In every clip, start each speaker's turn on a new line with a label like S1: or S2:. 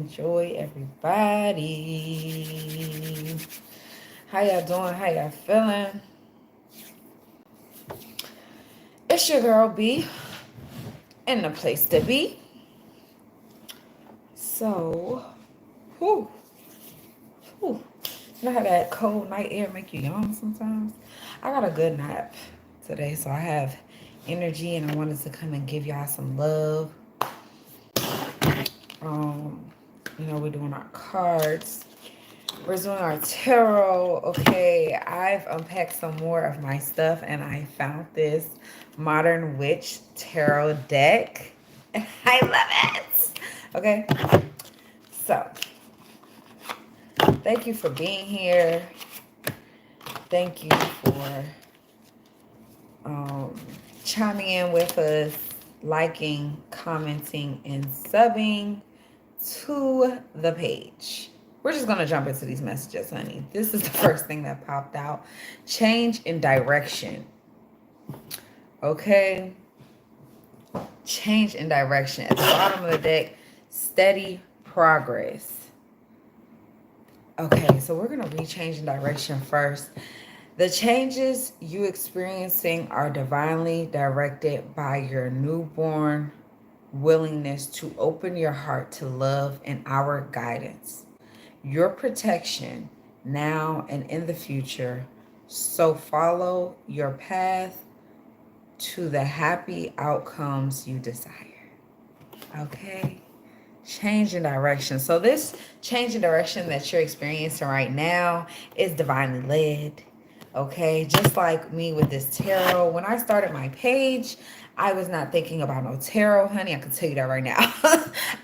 S1: Enjoy, everybody. How y'all doing? How y'all feeling? It's your girl B in the place to be. So, whew, whew. You know how that cold night air make you yawn sometimes? I got a good nap today, so I have energy and I wanted to come and give y'all some love. Um, we're doing our cards. We're doing our tarot. Okay, I've unpacked some more of my stuff and I found this Modern Witch tarot deck. And I love it. Okay, so thank you for being here. Thank you for chiming in with us, liking, commenting, and subbing to the page. We're just going to jump into these messages, honey. This is the first thing that popped out. Change in direction. Okay. Change in direction. At the bottom of the deck, steady progress. Okay, so we're going to read change in direction first. The changes you experiencing are divinely directed by your newborn willingness to open your heart to love and our guidance, your protection now and in the future. So follow your path to the happy outcomes you desire. Okay? Change in direction. So this change in direction that you're experiencing right now is divinely led. Okay, just like me with this tarot. When I started my page, I was not thinking about no tarot, honey. I can tell you that right now.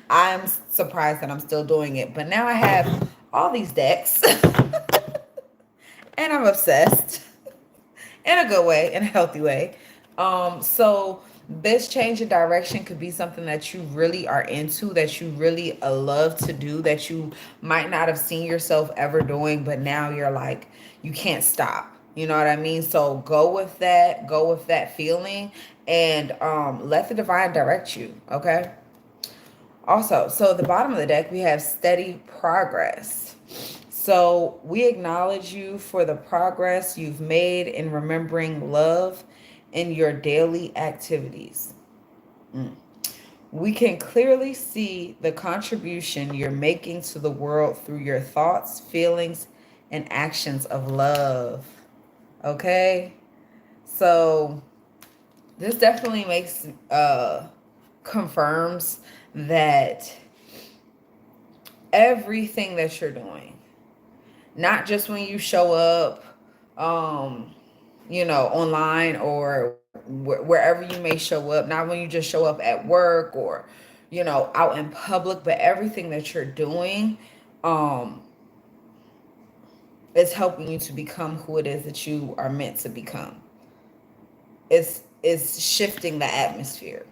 S1: I'm surprised that I'm still doing it. But now I have all these decks and I'm obsessed in a good way, in a healthy way. So this change in direction could be something that you really are into, that you really love to do, that you might not have seen yourself ever doing, but now you're like, you can't stop. You know what I mean? So go with that feeling, and let the divine direct you. Okay. Also, so at the bottom of the deck, we have steady progress. So we acknowledge you for the progress you've made in remembering love in your daily activities. We can clearly see the contribution you're making to the world through your thoughts, feelings, and actions of love. Okay? So this definitely makes confirms that everything that you're doing, not just when you show up online or wherever you may show up, not when you just show up at work or out in public, but everything that you're doing um is helping you to become who it is that you are meant to become. It's shifting the atmosphere.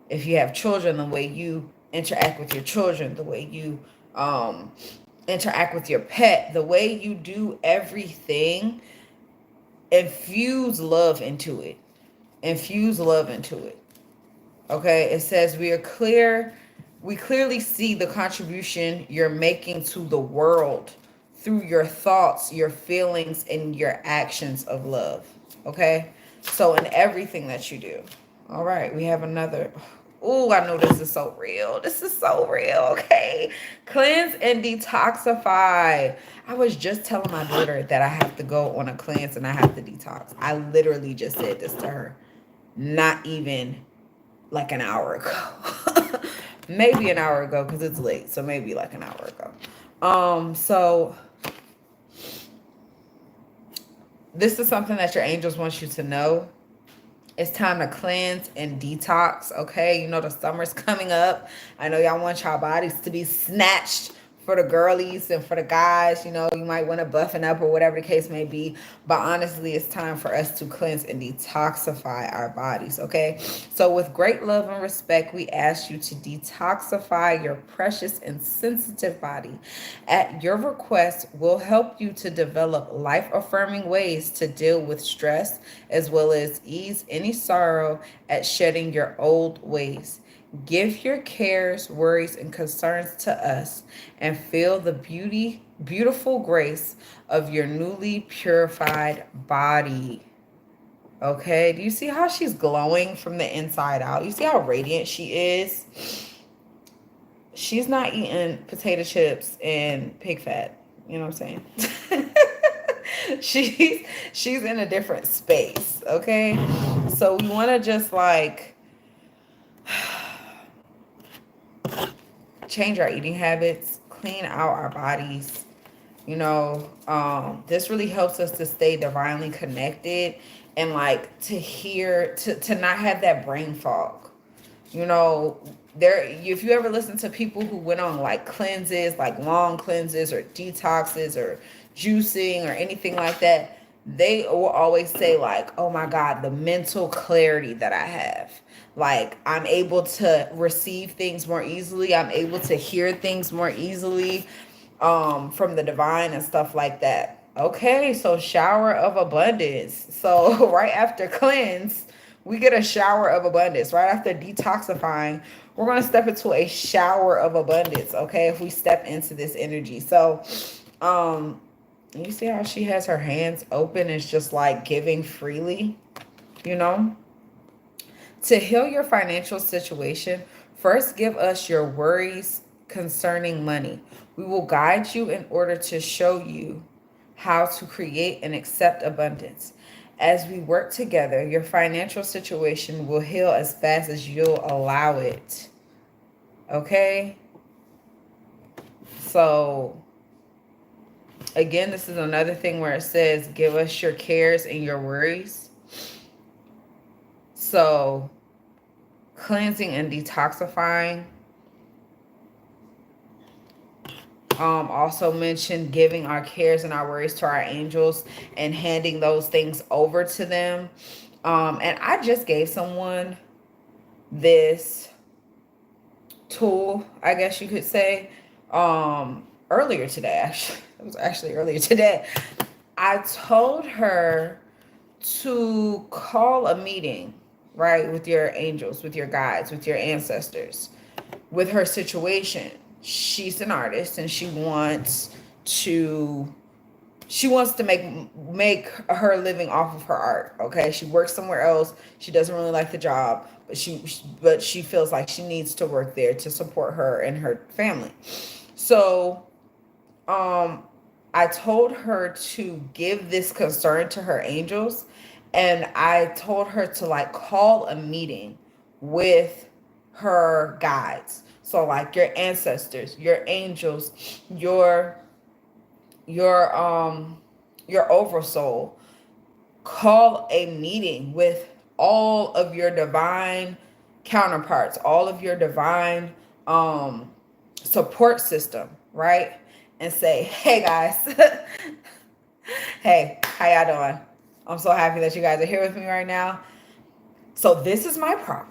S1: If you have children, the way you interact with your children, the way you um interact with your pet, the way you do everything, infuse love into it. Infuse love into it. Okay, it says we clearly see the contribution you're making to the world through your thoughts, your feelings, and your actions of love. Okay, so in everything that you do. All right, we have another. Oh, I know this is so real. This is so real. Okay, cleanse and detoxify. I was just telling my daughter that I have to go on a cleanse and I have to detox. I literally just said this to her, not even like an hour ago. Maybe an hour ago because it's late. So maybe like an hour ago. So this is something that your angels want you to know. It's time to cleanse and detox, okay? You know the summer's coming up. I know y'all want y'all bodies to be snatched for the girlies and for the guys. You might want to buffen up or whatever the case may be. But honestly, it's time for us to cleanse and detoxify our bodies, okay? So with great love and respect, we ask you to detoxify your precious and sensitive body. At your request, we'll help you to develop life-affirming ways to deal with stress, as well as ease any sorrow at shedding your old ways. Give your cares, worries, and concerns to us and feel the beautiful grace of your newly purified body. Okay, do you see how she's glowing from the inside out? You see how radiant she is? She's not eating potato chips and pig fat. You know what I'm saying? she's in a different space, okay? So we want to just like change our eating habits, clean out our bodies. This really helps us to stay divinely connected and like to hear to not have that brain fog. You know, there if you ever listen to people who went on like cleanses, like long cleanses or detoxes or juicing or anything like that, they will always say like, "Oh my God, the mental clarity that I have. Like I'm able to receive things more easily. I'm able to hear things more easily from the divine and stuff like that." Okay, so shower of abundance. So right after cleanse, we get a shower of abundance. Right after detoxifying, we're going to step into a shower of abundance, okay? If we step into this energy. So, you see how she has her hands open, it's just like giving freely, you know? To heal your financial situation, first give us your worries concerning money. We will guide you in order to show you how to create and accept abundance. As we work together, your financial situation will heal as fast as you'll allow it. Okay? So, again, this is another thing where it says, give us your cares and your worries. So, cleansing and detoxifying. Also mentioned giving our cares and our worries to our angels and handing those things over to them. And I just gave someone this tool, I guess you could say, earlier today. Actually, it was actually earlier today. I told her to call a meeting, right, with your angels, with your guides, with your ancestors, with her situation. She's an artist and to she wants to make her living off of her art. Okay, she works somewhere else. She doesn't really like the job, but she feels like she needs to work there to support her and her family. So I told her to give this concern to her angels, and I told her to like call a meeting with her guides. So like your ancestors, your angels, your your um your oversoul. Call a meeting with all of your divine counterparts, all of your divine support system, right? And say, "Hey guys, hey, how y'all doing? I'm so happy that you guys are here with me right now. So this is my problem.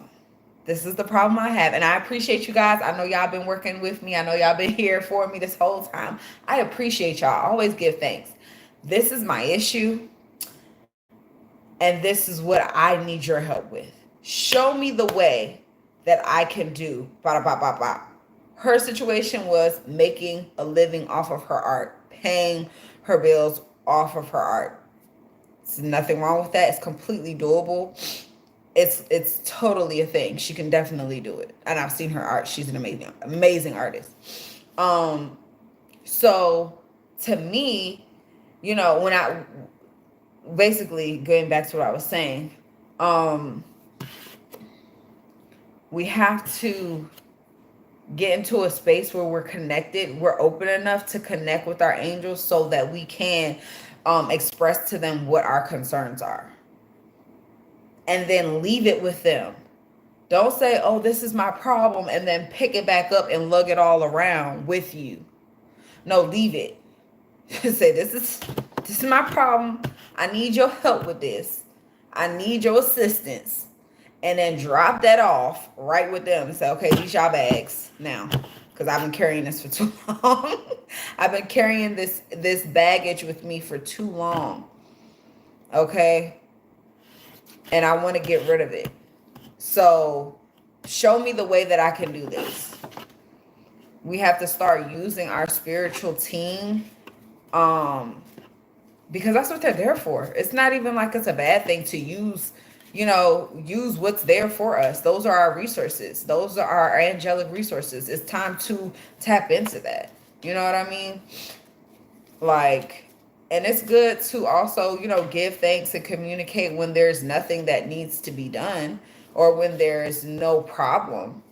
S1: This is the problem I have. And I appreciate you guys. I know y'all been working with me. I know y'all been here for me this whole time. I appreciate y'all. I always give thanks. This is my issue. And this is what I need your help with. Show me the way that I can do blah, blah, blah, blah. Her situation was making a living off of her art, paying her bills off of her art. There's nothing wrong with that. It's completely doable. It's totally a thing. She can definitely do it. And I've seen her art. She's an amazing artist. So to me, when I basically going back to what I was saying, we have to get into a space where we're connected. We're open enough to connect with our angels so that we can express to them what our concerns are. And then leave it with them. Don't say, "Oh, this is my problem," and then pick it back up and lug it all around with you. No, leave it. Say, this is my problem. I need your help with this. I need your assistance. And then drop that off right with them and say, "Okay, these y'all bags now." Because I've been carrying this for too long. I've been carrying this baggage with me for too long. Okay? And I want to get rid of it. So Show me the way that I can do this. We have to start using our spiritual team, um, because that's what they're there for. It's not even like it's a bad thing to use, use what's there for us. Those are our resources. Those are our angelic resources. It's time to tap into that. You know what I mean? Like, and it's good to also, give thanks and communicate when there's nothing that needs to be done or when there's no problem.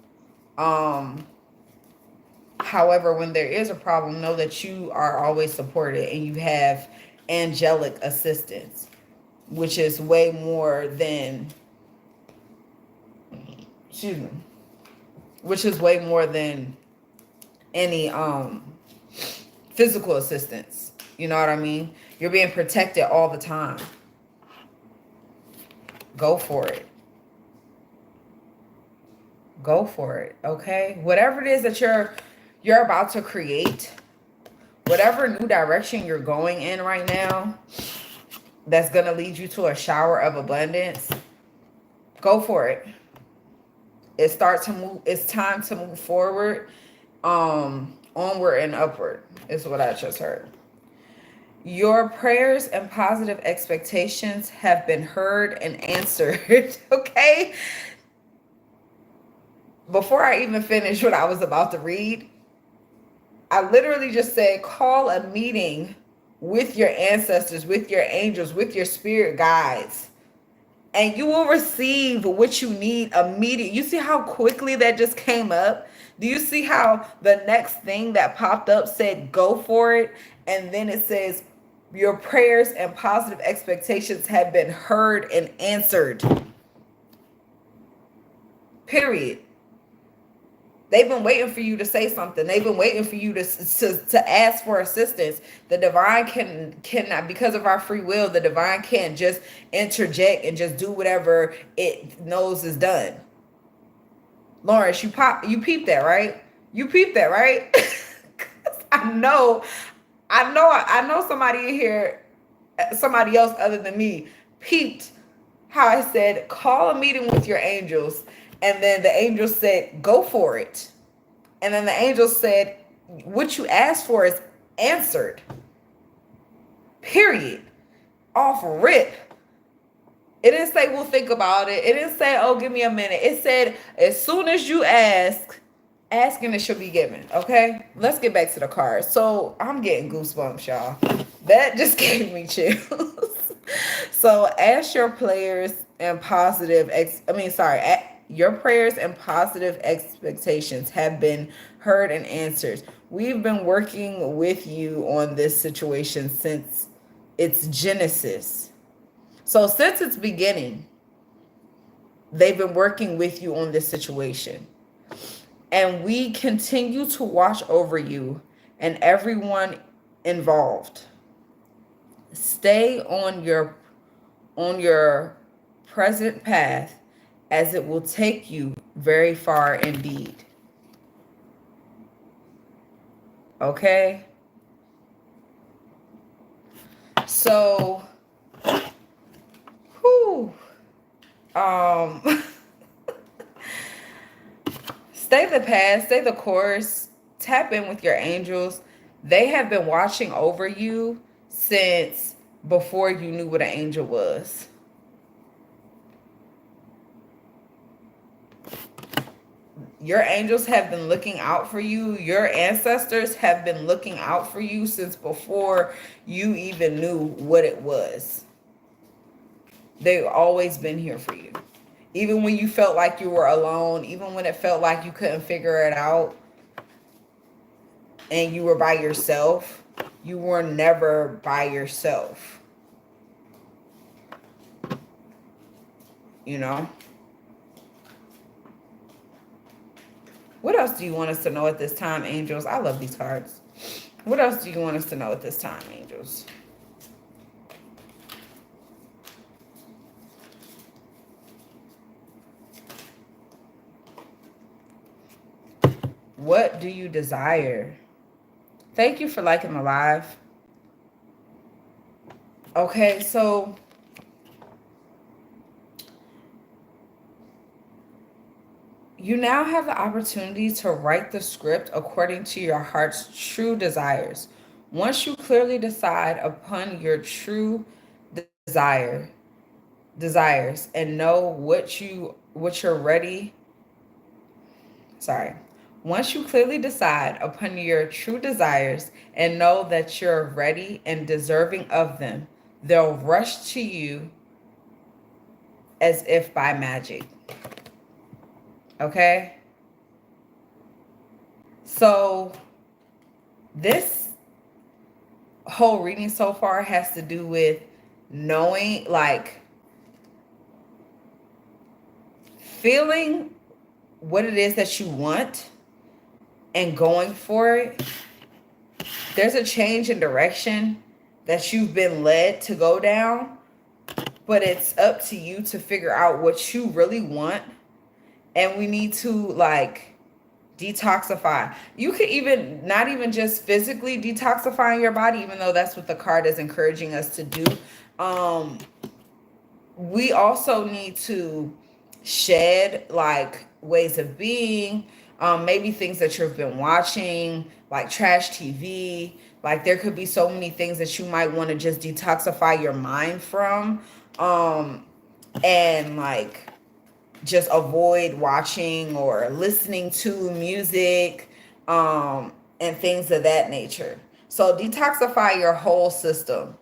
S1: Um, However, when there is a problem, know that you are always supported and you have angelic assistance, which is way more than, excuse me, which is way more than any physical assistance. You know what I mean? You're being protected all the time. Go for it. Go for it. Okay? Whatever it is that you're about to create, whatever new direction you're going in right now, that's going to lead you to a shower of abundance, go for it. It's time to move forward, onward and upward is what I just heard. Your prayers and positive expectations have been heard and answered. Okay? Before I even finish what I was about to read, I literally just said, call a meeting with your ancestors, with your angels, with your spirit guides, and you will receive what you need immediately. You see how quickly that just came up? Do you see how the next thing that popped up said, go for it? And then it says, your prayers and positive expectations have been heard and answered. Period. They've been waiting for you to say something. They've been waiting for you to ask for assistance. The divine cannot, because of our free will, the divine can't just interject and just do whatever it knows is done. Lawrence, you peeped that, right? You peeped that, right? I know somebody in here, somebody else other than me, peeped how I said, call a meeting with your angels. And then the angels said, go for it. And then the angels said, what you asked for is answered. Period. Off rip. It didn't say, we'll think about it. It didn't say, oh, give me a minute. It said, as soon as you asking it should be given. Okay? Let's get back to the cards. So I'm getting goosebumps, y'all. That just gave me chills. So ask your players and your prayers and positive expectations have been heard and answered. We've been working with you on this situation since its genesis. So since its beginning, they've been working with you on this situation. And we continue to watch over you and everyone involved. Stay on your present path, as it will take you very far indeed. Okay? So, whew, stay the path, stay the course, tap in with your angels. They have been watching over you since before you knew what an angel was. Your angels have been looking out for you. Your ancestors have been looking out for you since before you even knew what it was. They've always been here for you. Even when you felt like you were alone, even when it felt like you couldn't figure it out and you were by yourself, you were never by yourself. You know? What else do you want us to know at this time, angels? I love these cards. What else do you want us to know at this time, angels? What do you desire? Thank you for liking the live. Okay, so You now have the opportunity to write the script according to your heart's true desires. Once you clearly decide upon your true desire desires and know what you're ready sorry. Once you clearly decide upon your true desires and know that you're ready and deserving of them, they'll rush to you as if by magic. Okay? So, this whole reading so far has to do with knowing, like, feeling what it is that you want and going for it. There's a change in direction that you've been led to go down, but it's up to you to figure out what you really want. And we need to, like, detoxify. You could even not even just physically detoxifying your body, even though that's what the card is encouraging us to do. We also need to shed, like, ways of being, maybe things that you've been watching, like trash TV. Like, there could be so many things that you might want to just detoxify your mind from, and, like, just avoid watching or listening to music, and things of that nature. So detoxify your whole system.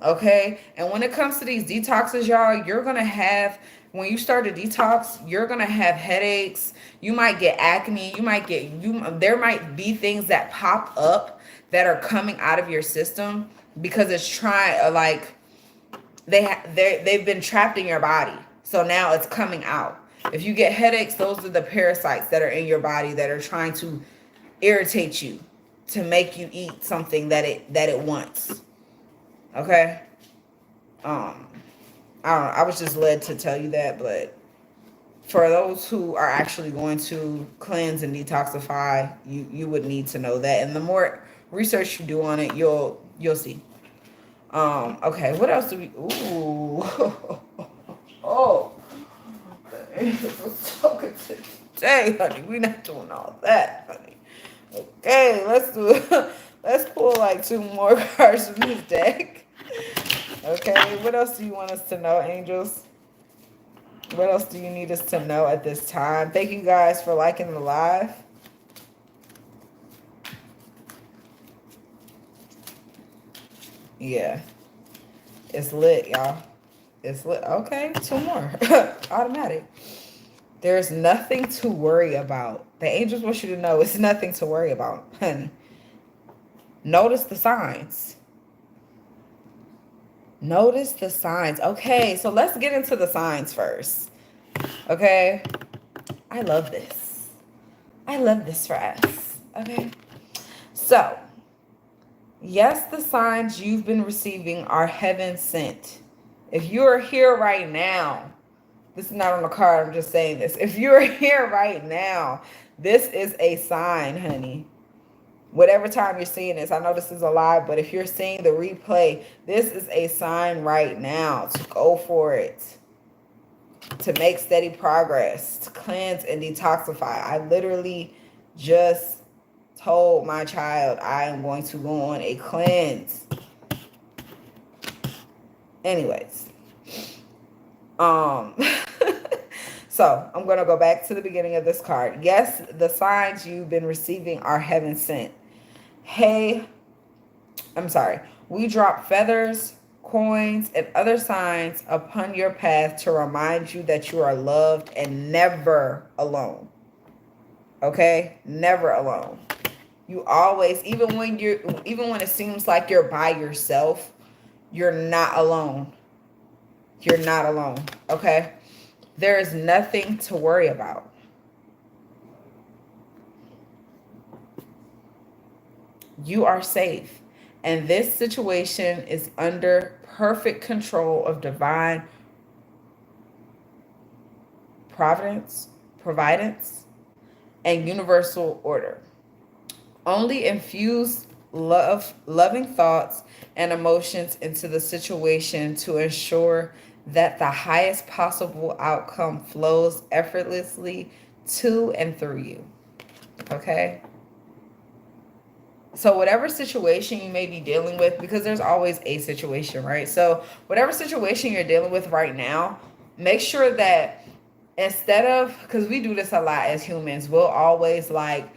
S1: Okay. And when it comes to these detoxes, y'all, you're going to have, when you start a detox, you're going to have headaches. You might get acne. There might be things that pop up that are coming out of your system because it's trying, like, they've been trapped in your body. So now it's coming out. If you get headaches, those are the parasites that are in your body that are trying to irritate you, to make you eat something that it wants. Okay. I don't know. I was just led to tell you that, but for those who are actually going to cleanse and detoxify, you would need to know that. And the more research you do on it, you'll see. Okay, what else do we ooh oh so good today, honey. We not doing all that, honey. Okay, let's pull like two more cards from this deck. Okay, what else do you want us to know, angels? What else do you need us to know at this time? Thank you guys for liking the live. Yeah, it's lit, y'all. It's lit. Okay, two more. Automatic. There's nothing to worry about. The angels want you to know it's nothing to worry about, honey. Notice the signs. Notice the signs. Okay, so let's get into the signs first. Okay? I love this. I love this for us. Okay? So, yes, the signs you've been receiving are heaven sent. If you're here right now, this is not on the card, I'm just saying this. If you're here right now, this is a sign, honey. Whatever time you're seeing this, I know this is a live, but if you're seeing the replay, this is a sign right now to go for it, to make steady progress, to cleanse and detoxify. I literally just told my child I am going to go on a cleanse. Anyways, so I'm going to go back to the beginning of this card. Yes, the signs you've been receiving are heaven sent. Hey, I'm sorry. We drop feathers, coins, and other signs upon your path to remind you that you are loved and never alone. Okay? Never alone. You always, even when it seems like you're by yourself, you're not alone. You're not alone. Okay? There is nothing to worry about. You are safe. And this situation is under perfect control of divine providence, and universal order. Only infuse loving thoughts and emotions into the situation to ensure that the highest possible outcome flows effortlessly to and through you. Okay? So whatever situation you may be dealing with, because there's always a situation, right? So whatever situation you're dealing with right now, make sure that instead of, because we do this a lot as humans, we'll always like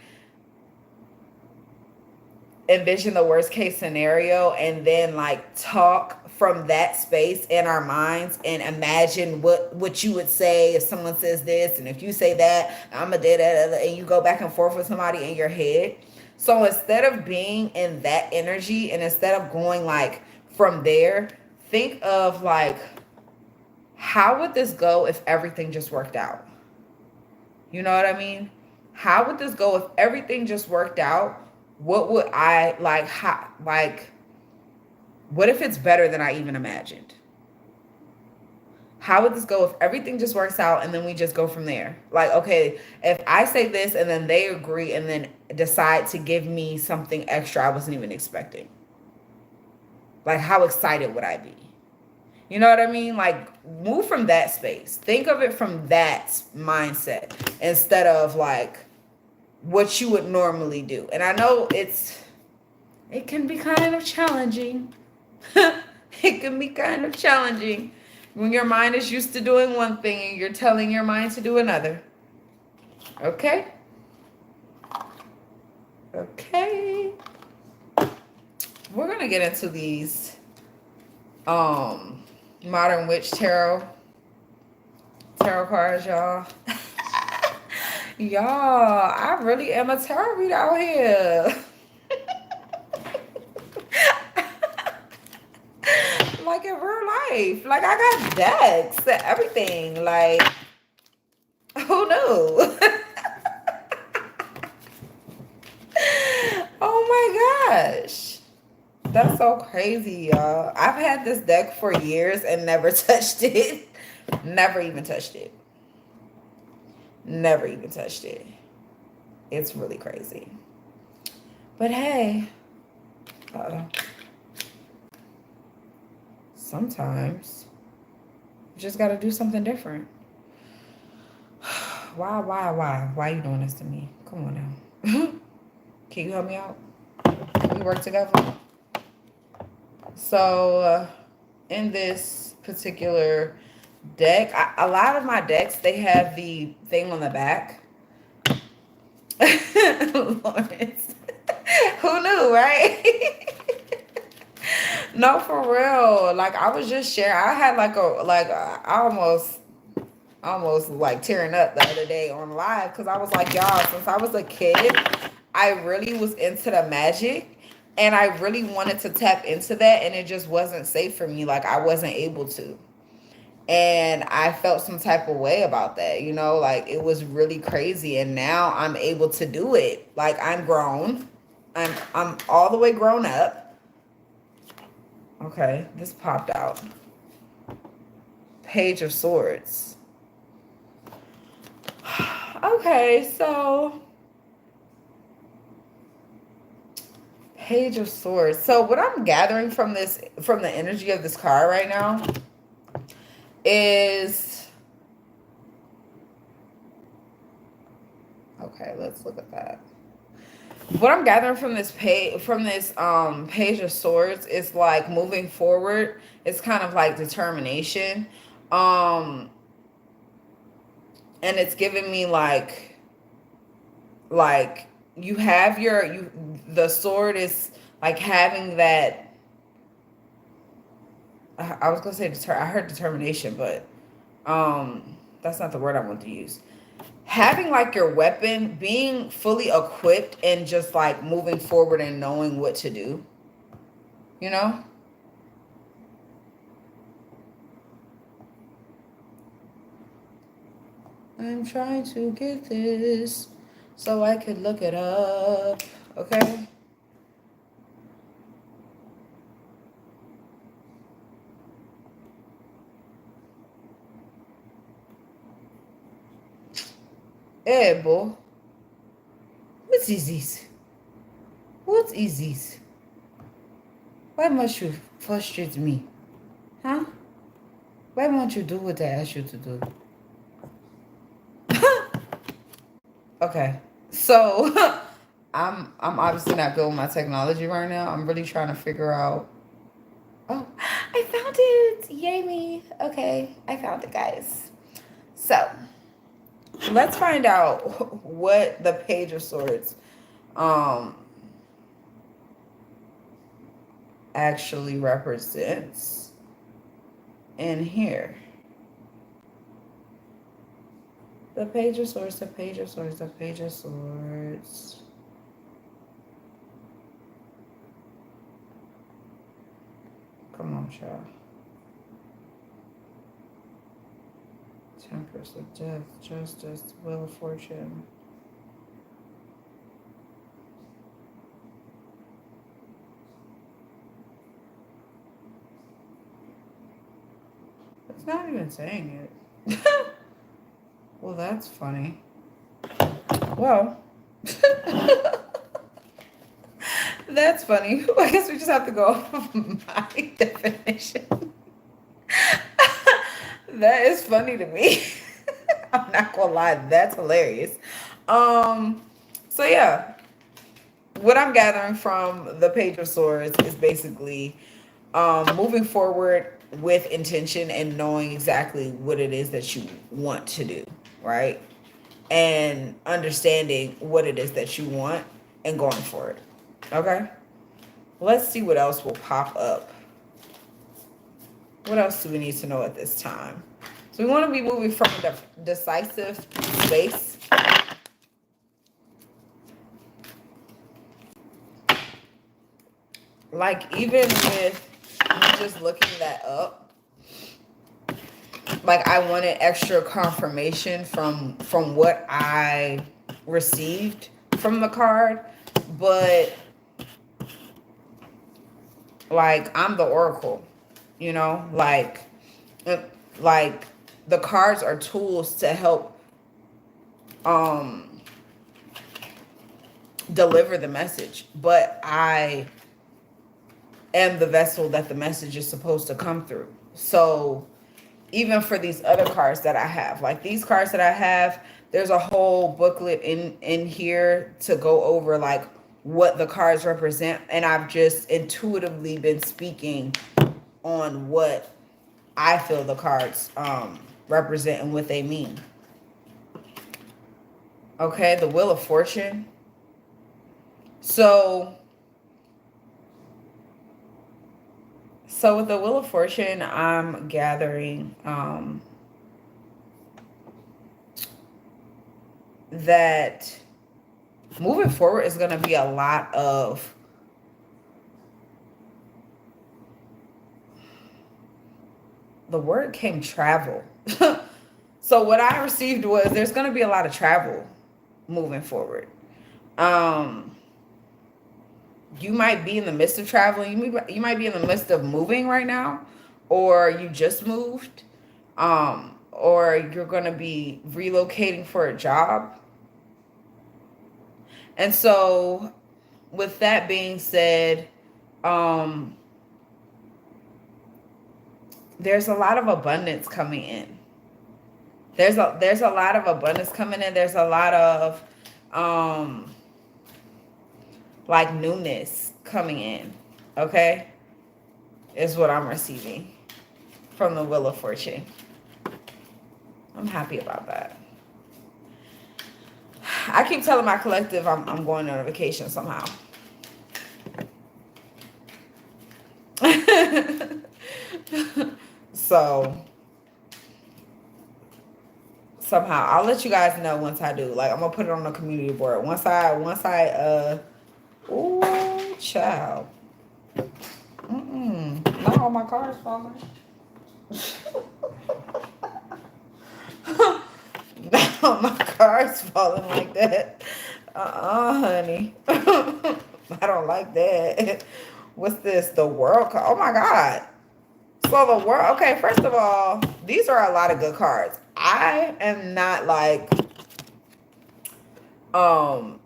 S1: envision the worst case scenario and then like talk from that space in our minds and imagine what you would say if someone says this, and if you say that, I'm a da da da, and you go back and forth with somebody in your head. So instead of being in that energy and instead of going like from there, think of like, how would this go if everything just worked out? You know what I mean? How would this go if everything just worked out? What would I like? How, like, what if it's better than I even imagined? How would this go if everything just works out and then we just go from there? Like, okay, if I say this and then they agree and then decide to give me something extra I wasn't even expecting. Like, how excited would I be? You know what I mean? Like, move from that space. Think of it from that mindset instead of like what you would normally do. And I know it can be kind of challenging. It can be kind of challenging when your mind is used to doing one thing and you're telling your mind to do another. Okay? Okay. We're going to get into these Modern Witch tarot cards, y'all. Y'all, I really am a tarot reader out here. Like in real life. Like I got decks and everything. Like, who knew? Oh my gosh. That's so crazy, y'all. I've had this deck for years and never touched it. Never even touched it. Never even touched it. It's really crazy. But hey, sometimes you just got to do something different. Why? Why are you doing this to me? Come on now. Can you help me out? Can we work together? So, in this particular deck, a lot of my decks, they have the thing on the back. Lawrence. Who knew, right? No, for real. Like I was just sharing. I had I almost like tearing up the other day on live because I was like, y'all, since I was a kid, I really was into the magic and I really wanted to tap into that, and it just wasn't safe for me. Like I wasn't able to. And I felt some type of way about that, you know, like it was really crazy. And now I'm able to do it. Like I'm grown. I'm all the way grown up. Okay, this popped out. Page of Swords. Okay, so Page of Swords. So what I'm gathering from this, from the energy of this card right now, is, okay, let's look at that. What I'm gathering from this Page of Swords is like moving forward. It's kind of like determination. And it's giving me like you have the sword is like having that, I was gonna say I heard determination, but that's not the word I want to use. Having like your weapon, being fully equipped and just like moving forward and knowing what to do, you know? I'm trying to get this so I could look it up, okay? Hey, boy. What is this? What is this? Why must you frustrate me? Huh? Why won't you do what I ask you to do? Okay. So I'm obviously not good with my technology right now. I'm really trying to figure out. Oh, I found it. Yay me. Okay, I found it, guys. So let's find out what the Page of Swords um actually represents in here. The Page of Swords, the Page of Swords, the Page of Swords. Come on, child. Temperance, of death, justice, wheel of fortune. It's not even saying it. Well, that's funny. Well, that's funny. I guess we just have to go off of my definition. That is funny to me. I'm not gonna lie, that's hilarious. Um, so yeah, what I'm gathering from the Page of Swords is basically moving forward with intention and knowing exactly what it is that you want to do, right? And understanding what it is that you want and going for it. Okay? Let's see what else will pop up. What else do we need to know at this time? So we want to be moving from the decisive space. Like even with me just looking that up, like I wanted extra confirmation from what I received from the card, but like I'm the oracle, you know, uh, like the cards are tools to help um deliver the message, but I am the vessel that the message is supposed to come through. So even for these other cards that I have, like these cards that I have, there's a whole booklet in here to go over like what the cards represent, and I've just intuitively been speaking on what I feel the cards represent and what they mean. Okay, the Wheel of Fortune. So so with the Wheel of Fortune, I'm gathering that moving forward is going to be a lot of the word came travel. So what I received was there's going to be a lot of travel moving forward. Um, you might be in the midst of traveling. You might be in the midst of moving right now, or you just moved, or you're going to be relocating for a job. And so, with that being said, um, there's a lot of abundance coming in. There's a lot of abundance coming in. There's a lot of um like newness coming in. Okay? Is what I'm receiving from the Wheel of Fortune. I'm happy about that. I keep telling my collective I'm going on a vacation somehow. So somehow I'll let you guys know once I do. Like I'm gonna put it on the community board. Once I ooh child. Not all my cars falling. Not all my cars falling like that. Honey. I don't like that. What's this? The world card. Oh my God. So the world. Okay, first of all, these are a lot of good cards. I am not um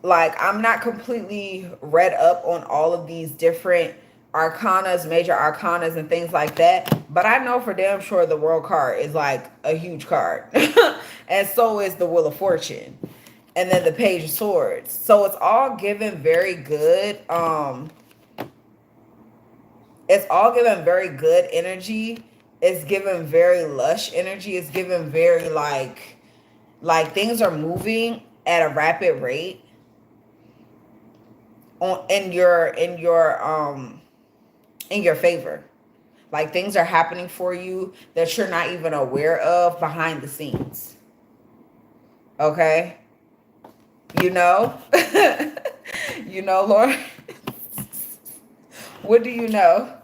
S1: like I'm not completely read up on all of these different arcanas, major arcanas and things like that, But I know for damn sure the world card is like a huge card. And so is the Wheel of Fortune. And then the Page of Swords. So it's all given very good. It's all given very good energy. It's given very lush energy. It's given very like things are moving at a rapid rate on in your favor. Like things are happening for you that you're not even aware of behind the scenes. Okay? You know? You know, Lord. What do you know?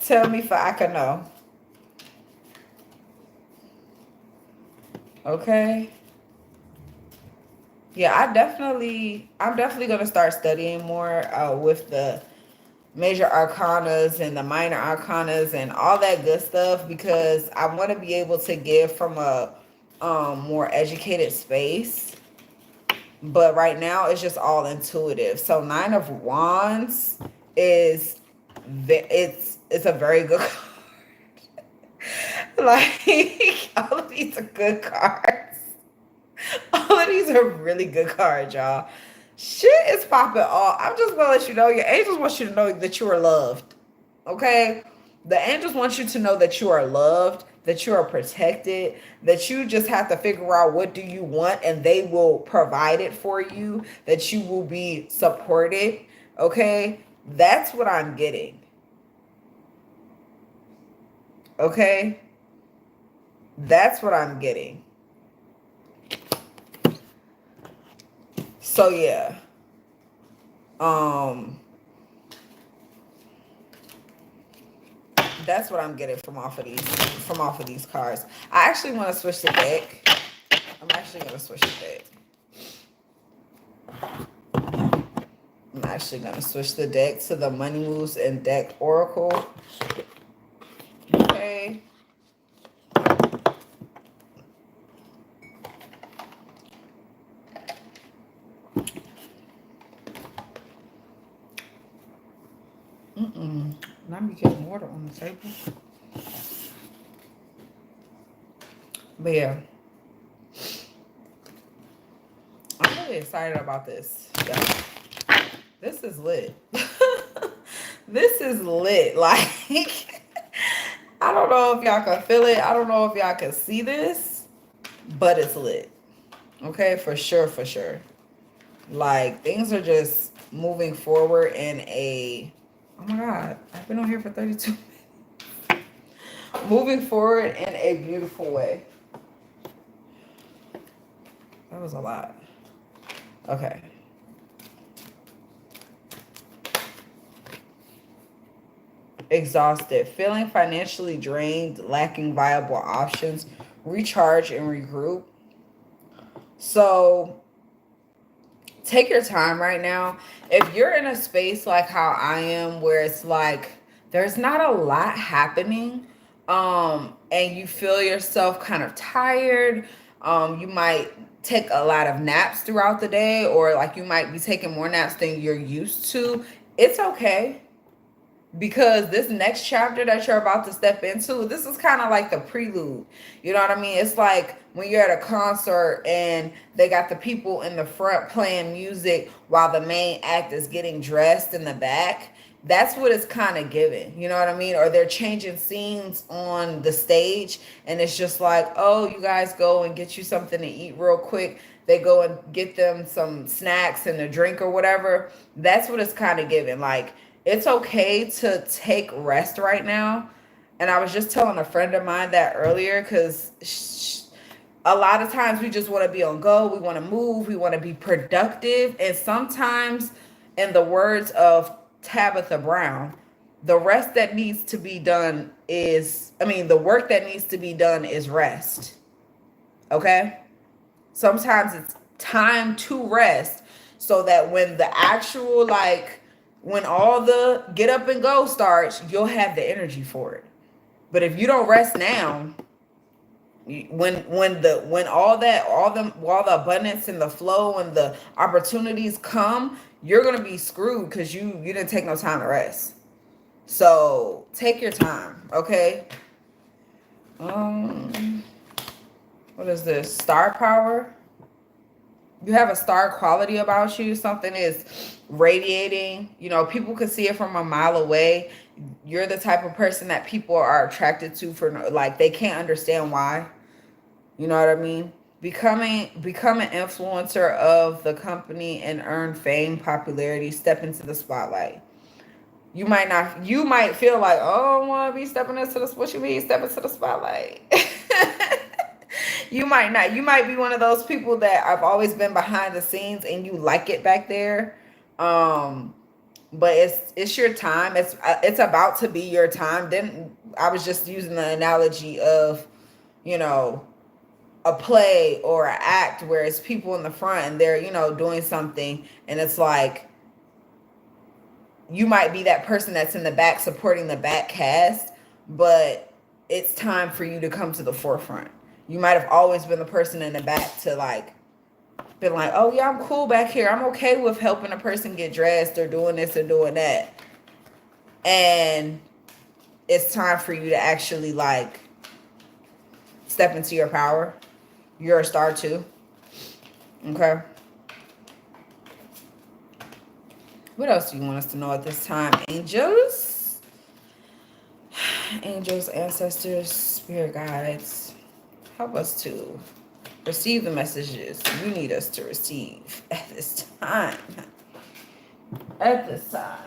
S1: Tell me for I can know. Okay? Yeah, I'm definitely gonna start studying more with the major arcanas and the minor arcanas and all that good stuff because I want to be able to give from a more educated space. But right now it's just all intuitive. So Nine of Wands is it's a very good card. Like all of these are good cards. All of these are really good cards, y'all. Shit is popping off. I'm just gonna let you know your angels want you to know that you are loved. Okay? The angels want you to know that you are loved, that you are protected, that you just have to figure out what do you want and they will provide it for you, that you will be supported. Okay? That's what I'm getting. Okay? That's what I'm getting. So yeah. Um that's what I'm getting from off of these cards. I actually want to switch the deck. I'm actually gonna switch the deck. I'm actually gonna switch the deck to the Money Moves and Deck Oracle. Okay. Let me get water on the table. But yeah, I'm really excited about this. Yeah, this is lit. This is lit. Like, I don't know if y'all can feel it. I don't know if y'all can see this, but it's lit. Okay, for sure, for sure. Like, things are just moving forward in a. Oh my God, I've been on here for 32 minutes. Moving forward in a beautiful way. That was a lot. Okay. Exhausted, feeling financially drained, lacking viable options, recharge and regroup. So take your time right now. If you're in a space like how I am, where it's like there's not a lot happening, and you feel yourself kind of tired, you might take a lot of naps throughout the day, or like you might be taking more naps than you're used to. It's okay, because this next chapter that you're about to step into, this is kind of like the prelude. You know what I mean? It's like when you're at a concert and they got the people in the front playing music while the main act is getting dressed in the back. That's what it's kind of giving. You know what I mean? Or they're changing scenes on the stage and it's just like, oh, you guys go and get you something to eat real quick. They go and get them some snacks and a drink or whatever. That's what it's kind of giving. Like, it's okay to take rest right now. And I was just telling a friend of mine that earlier because a lot of times we just want to be on go. We want to move. We want to be productive. And sometimes, in the words of Tabitha Brown, the rest that needs to be done is, the work that needs to be done is rest. Okay? Sometimes it's time to rest so that when the actual, like, when all the get up and go starts, you'll have the energy for it. But if you don't rest now, when all the abundance and the flow and the opportunities come, you're gonna be screwed because you didn't take no time to rest. So take your time, okay? Um, what is this? Star power. You have a star quality about you. Something is radiating. You know, people can see it from a mile away. You're the type of person that people are attracted to for like they can't understand why. You know what I mean? Become an influencer of the company and earn fame, popularity, step into the spotlight. You might feel like, oh, I want to be stepping into the, what you mean, step into the spotlight? You might not. You might be one of those people that I've always been behind the scenes and you like it back there. Um, but it's your time. It's about to be your time. Then I was just using the analogy of, you know, a play or an act where it's people in the front and they're, you know, doing something, and it's like you might be that person that's in the back supporting the back cast, but it's time for you to come to the forefront. You might have always been the person in the back to like been like, oh yeah, I'm cool back here. I'm okay with helping a person get dressed or doing this or doing that. And it's time for you to actually like step into your power. You're a star too. Okay. What else do you want us to know at this time? Angels? Angels, ancestors, spirit guides. Help us to receive the messages you need us to receive at this time. At this time.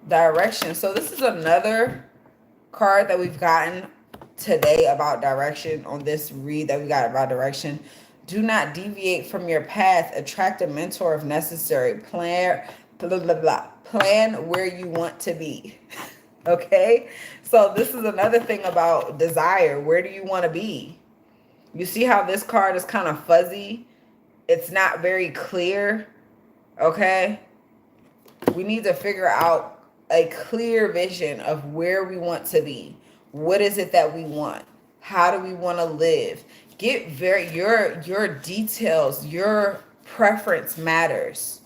S1: Direction. So this is another card that we've gotten today about direction on this read that we got about direction. Do not deviate from your path. Attract a mentor if necessary. Plan, blah, blah, blah. Plan where you want to be. Okay? So this is another thing about desire. Where do you want to be? You see how this card is kind of fuzzy? It's not very clear. Okay? We need to figure out a clear vision of where we want to be. What is it that we want? How do we want to live? Get very your details, your preference matters.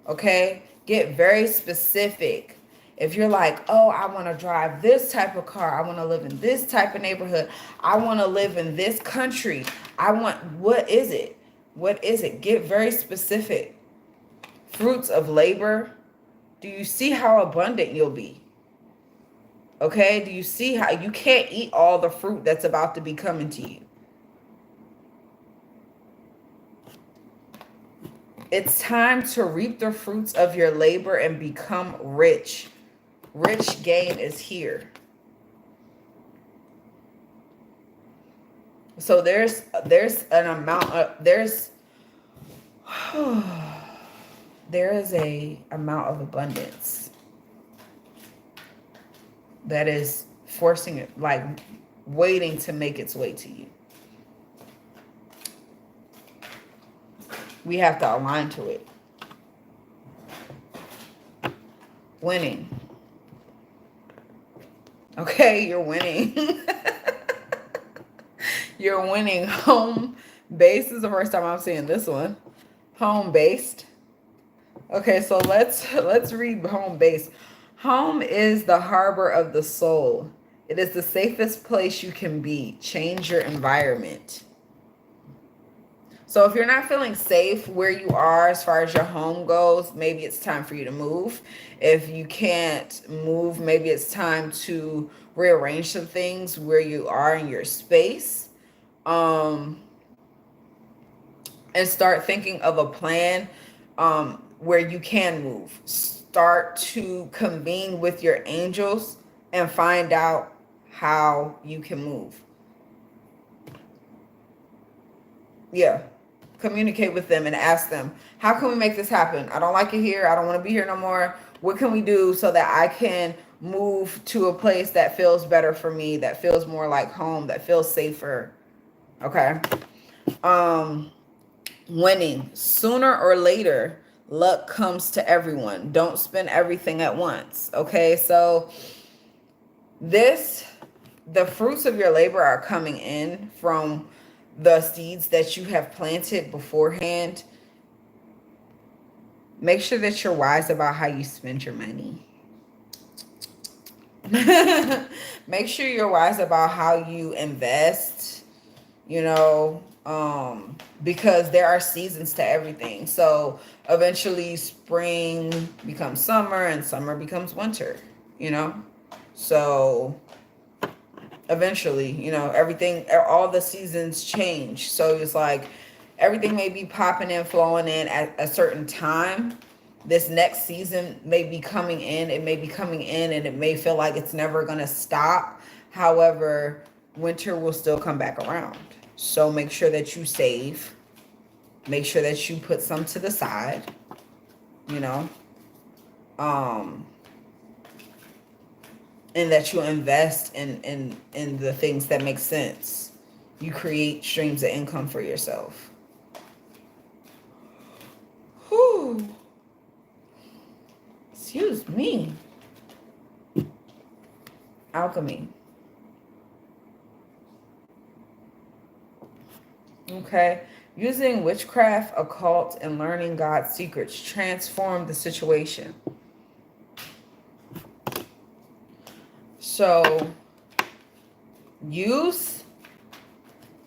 S1: Okay? Get very specific. If you're like, oh, I want to drive this type of car, I want to live in this type of neighborhood, I want to live in this country, what is it? What is it? Get very specific. Fruits of labor. Do you see how abundant you'll be? Okay? Do you see how you can't eat all the fruit that's about to be coming to you? It's time to reap the fruits of your labor and become rich. Rich gain is here. So there's an amount of there is a amount of abundance that is forcing it, like waiting to make its way to you. We have to align to it. Winning. Okay, you're winning. You're winning. Home base is the first time I'm seeing this one. Home based. Okay, so let's read home base. Home is the harbor of the soul. It is the safest place you can be. Change your environment. So if you're not feeling safe where you are as far as your home goes, maybe it's time for you to move. If you can't move, maybe it's time to rearrange some things where you are in your space. And start thinking of a plan where you can move. Start to convene with your angels and find out how you can move. Yeah. Communicate with them and ask them, how can we make this happen? I don't like it here. I don't want to be here no more. What can we do so that I can move to a place that feels better for me, that feels more like home, that feels safer? Okay. Winning. Sooner or later, luck comes to everyone. Don't spend everything at once. Okay. So the fruits of your labor are coming in from the seeds that you have planted beforehand. Make sure that you're wise about how you spend your money. Make sure you're wise about how you invest, you know, because there are seasons to everything. So eventually spring becomes summer and summer becomes winter, you know? So eventually, everything, all the seasons change. So it's like everything may be popping in, flowing in at a certain time. This next season may be coming in, it may be coming in, and it may feel like it's never going to stop. However, winter will still come back around. So make sure that you save, make sure that you put some to the side, you know, um, and that you invest in the things that make sense. You create streams of income for yourself. Whew. Excuse me. Alchemy. Okay. Using witchcraft, occult, and learning God's secrets transform the situation. So use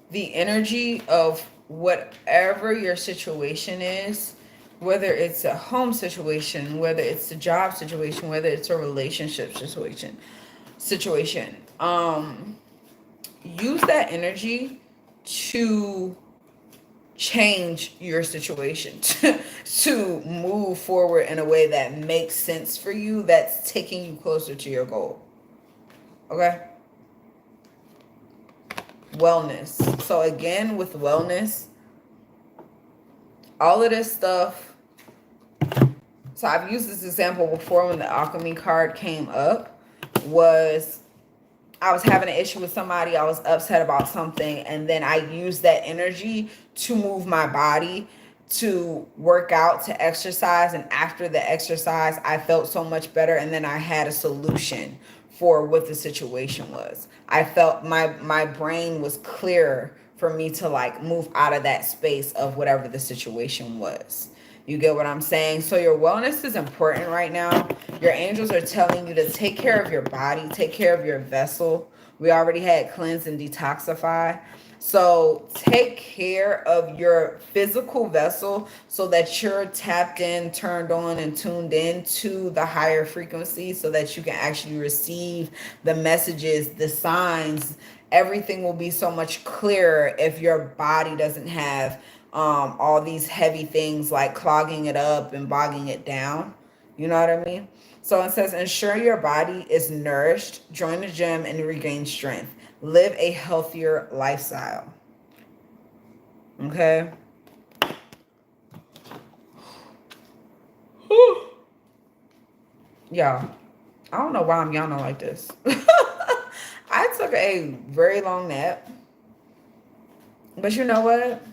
S1: the energy of whatever your situation is, whether it's a home situation, whether it's a job situation, whether it's a relationship situation. Use that energy to change your situation, to move forward in a way that makes sense for you, that's taking you closer to your goal. Okay? Wellness. So again, with wellness, all of this stuff. So I've used this example before when the alchemy card came up. Was I was having an issue with somebody, I was upset about something, and then I used that energy to move my body, to work out, to exercise, and after the exercise I felt so much better, and then I had a solution for what the situation was. I felt my brain was clearer for me to like move out of that space of whatever the situation was. You get what I'm saying? So your wellness is important right now. Your angels are telling you to take care of your body, take care of your vessel. We already had cleanse and detoxify. So take care of your physical vessel so that you're tapped in, turned on, and tuned in to the higher frequency so that you can actually receive the messages, the signs. Everything will be so much clearer if your body doesn't have all these heavy things like clogging it up and bogging it down. You know what I mean? So it says, ensure your body is nourished, join the gym, and regain strength. Live a healthier lifestyle. Okay? Y'all, I don't know why I'm yawning like this. I took a very long nap. But you know what?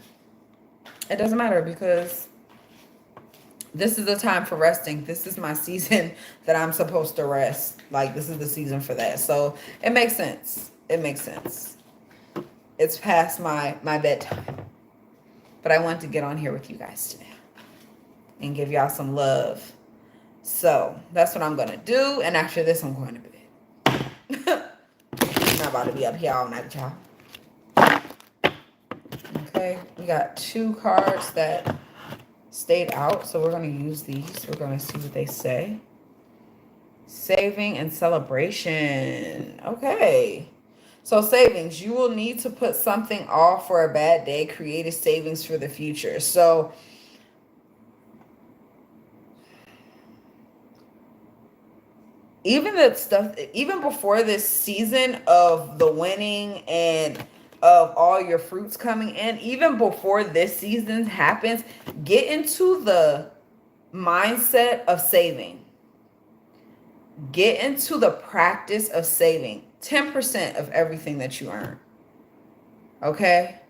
S1: It doesn't matter because this is the time for resting. This is my season that I'm supposed to rest. Like, this is the season for that. So it makes sense. It makes sense. It's past my bedtime. But I wanted to get on here with you guys today and give y'all some love. So that's what I'm going to do. And after this, I'm going to bed. I'm not about to be up here all night, y'all. Okay, we got 2 cards that stayed out, so we're going to use these. We're going to see what they say. Saving and celebration. Okay. So savings, you will need to put something off for a bad day. Create a savings for the future. So even that stuff, even before this season of the winning and of all your fruits coming in, even before this season happens, get into the mindset of saving. Get into the practice of saving 10% of everything that you earn. Okay?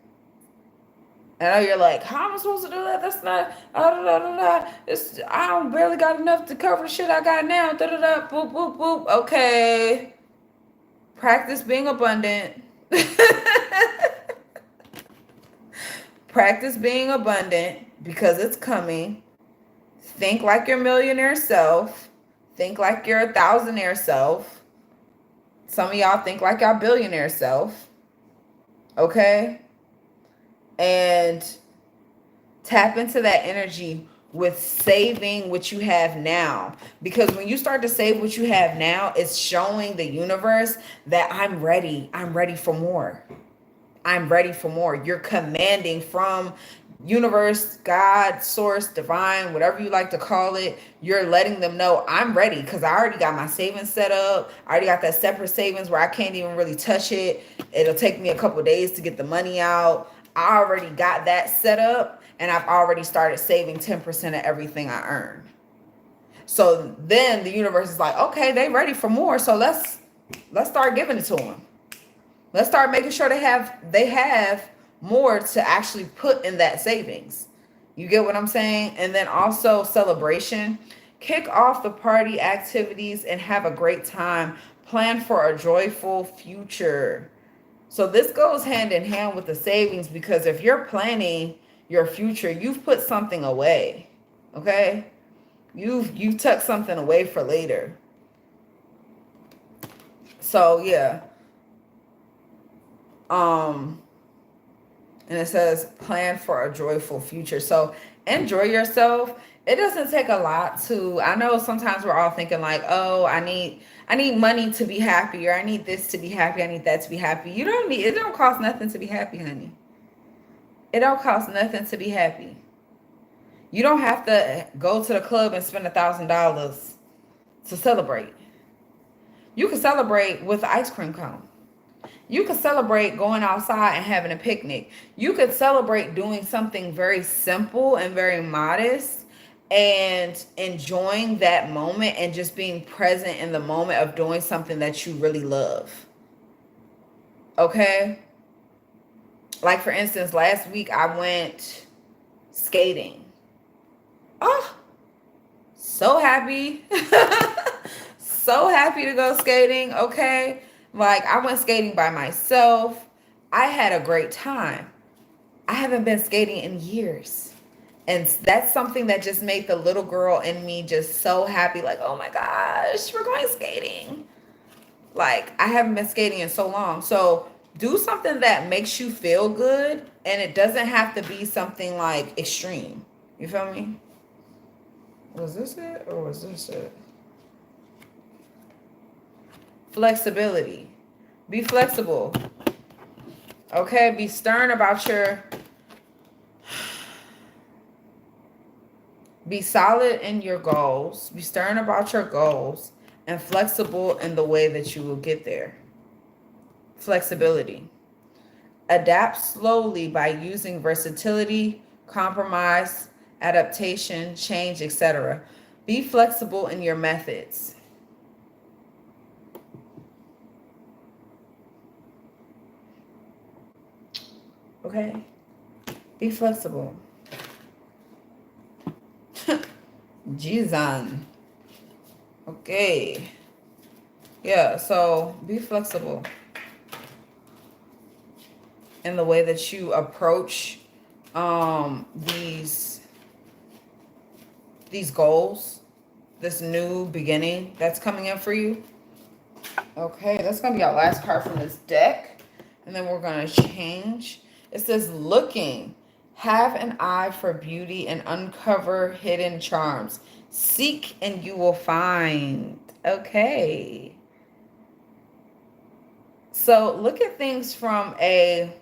S1: I know you're like, how am I supposed to do that? That's not, It's, I don't barely got enough to cover the shit I got now. Boop, boop, boop. Okay. Practice being abundant. Practice being abundant because it's coming. Think like your millionaire self. Think like your thousandaire self. Some of y'all think like y'all billionaire self, okay? And tap into that energy with saving what you have now. Because when you start to save what you have now, it's showing the universe that I'm ready. I'm ready for more. I'm ready for more. You're commanding from universe, God, source, divine, whatever you like to call it. You're letting them know I'm ready because I already got my savings set up. I already got that separate savings where I can't even really touch it. It'll take me a couple days to get the money out. I already got that set up and I've already started saving 10% of everything I earn. So then the universe is like, okay, they ready for more. So let's start giving it to them. Let's start making sure they have more to actually put in that savings. You get what I'm saying? And then also celebration. Kick off the party activities and have a great time. Plan for a joyful future. So this goes hand in hand with the savings because if you're planning your future, you've put something away. Okay? You've tucked something away for later. So yeah. Um and it says plan for a joyful future. So enjoy yourself. It doesn't take a lot to, I know sometimes we're all thinking like, oh, I need money to be happy, or I need this to be happy, I need that to be happy. You don't need, it don't cost nothing to be happy, honey. It don't cost nothing to be happy. You don't have to go to the club and spend $1,000 to celebrate. You can celebrate with the ice cream cone. You could celebrate going outside and having a picnic. You could celebrate doing something very simple and very modest and enjoying that moment and just being present in the moment of doing something that you really love. Okay? Like for instance, last week I went skating. Oh, so happy. So happy to go skating, okay? Like I went skating by myself. I had a great time. I haven't been skating in years. And that's something that just made the little girl in me just so happy. Like, oh my gosh, we're going skating. Like, I haven't been skating in so long. So do something that makes you feel good. And it doesn't have to be something like extreme. You feel me? Was this it or was this it? Flexibility. Be flexible. Okay? Be stern about your... Be solid in your goals. Be stern about your goals. And flexible in the way that you will get there. Flexibility. Adapt slowly by using versatility, compromise, adaptation, change, etc. Be flexible in your methods. Okay? Be flexible. Jizan. Okay. Yeah, so be flexible in the way that you approach these goals, this new beginning that's coming in for you. Okay, that's gonna be our last card from this deck, and then we're gonna change. It says looking, have an eye for beauty and uncover hidden charms. Seek and you will find. Okay, so look at things from a...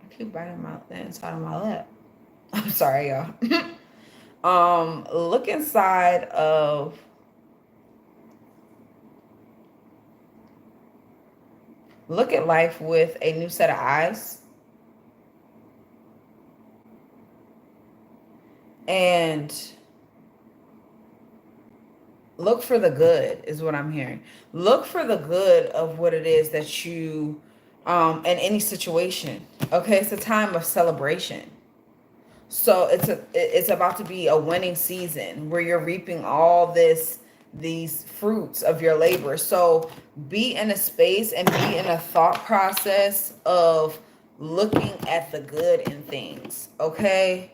S1: I keep biting the inside of my lip. I'm sorry, y'all. Look inside of... Look at life with a new set of eyes. And look for the good is what I'm hearing. Look for the good of what it is that you, in any situation. Okay, it's a time of celebration. So it's about to be a winning season where you're reaping all these fruits of your labor. So be in a space and be in a thought process of looking at the good in things. Okay.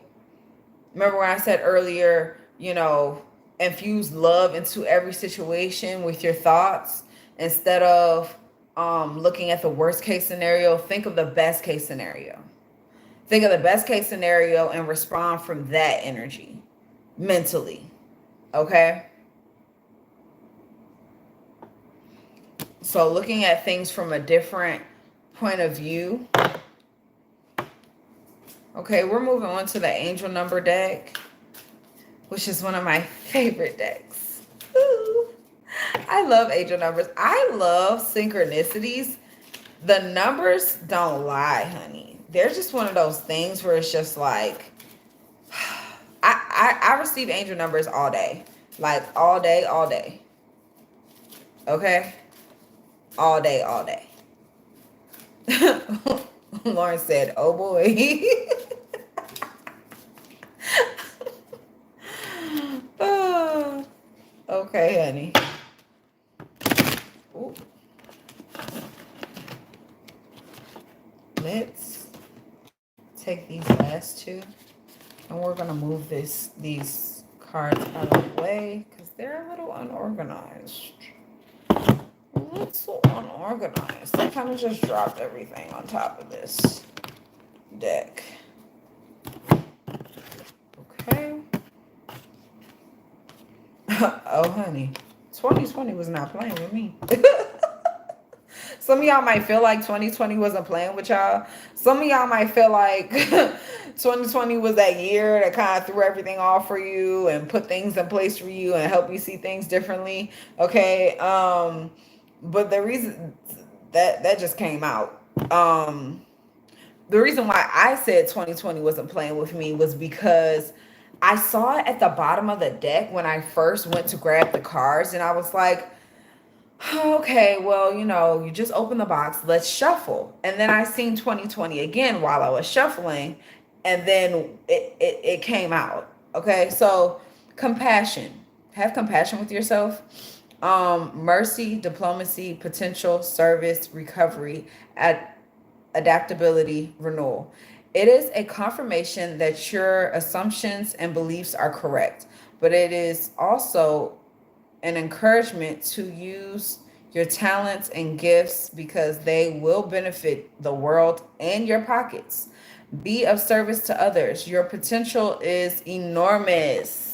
S1: Remember when I said earlier, infuse love into every situation with your thoughts instead of looking at the worst case scenario, think of the best case scenario. Think of the best case scenario and respond from that energy mentally. Okay? So looking at things from a different point of view. Okay, we're moving on to the angel number deck, which is one of my favorite decks. Ooh, I love angel numbers. I love synchronicities. The numbers don't lie, honey. They're just one of those things where it's just like, I receive angel numbers all day. Like all day, all day. Okay? All day, all day. Lauren said, oh boy. Oh, okay, honey. Ooh. Let's take these last two, and we're gonna move these cards out of the way because they're a little unorganized. A little unorganized. I kind of just dropped everything on top of this deck. Okay. Oh, honey. 2020 was not playing with me. Some of y'all might feel like 2020 wasn't playing with y'all. Some of y'all might feel like 2020 was that year that kind of threw everything off for you and put things in place for you and help you see things differently. Okay. But the reason that just came out. The reason why I said 2020 wasn't playing with me was because I saw it at the bottom of the deck when I first went to grab the cards, and I was like, okay, well, you just open the box, let's shuffle. And then I seen 2020 again while I was shuffling, and then it came out. Okay, so compassion. Have compassion with yourself. Mercy, diplomacy, potential, service, recovery, adaptability, renewal. It is a confirmation that your assumptions and beliefs are correct, but it is also an encouragement to use your talents and gifts because they will benefit the world and your pockets. Be of service to others. Your potential is enormous.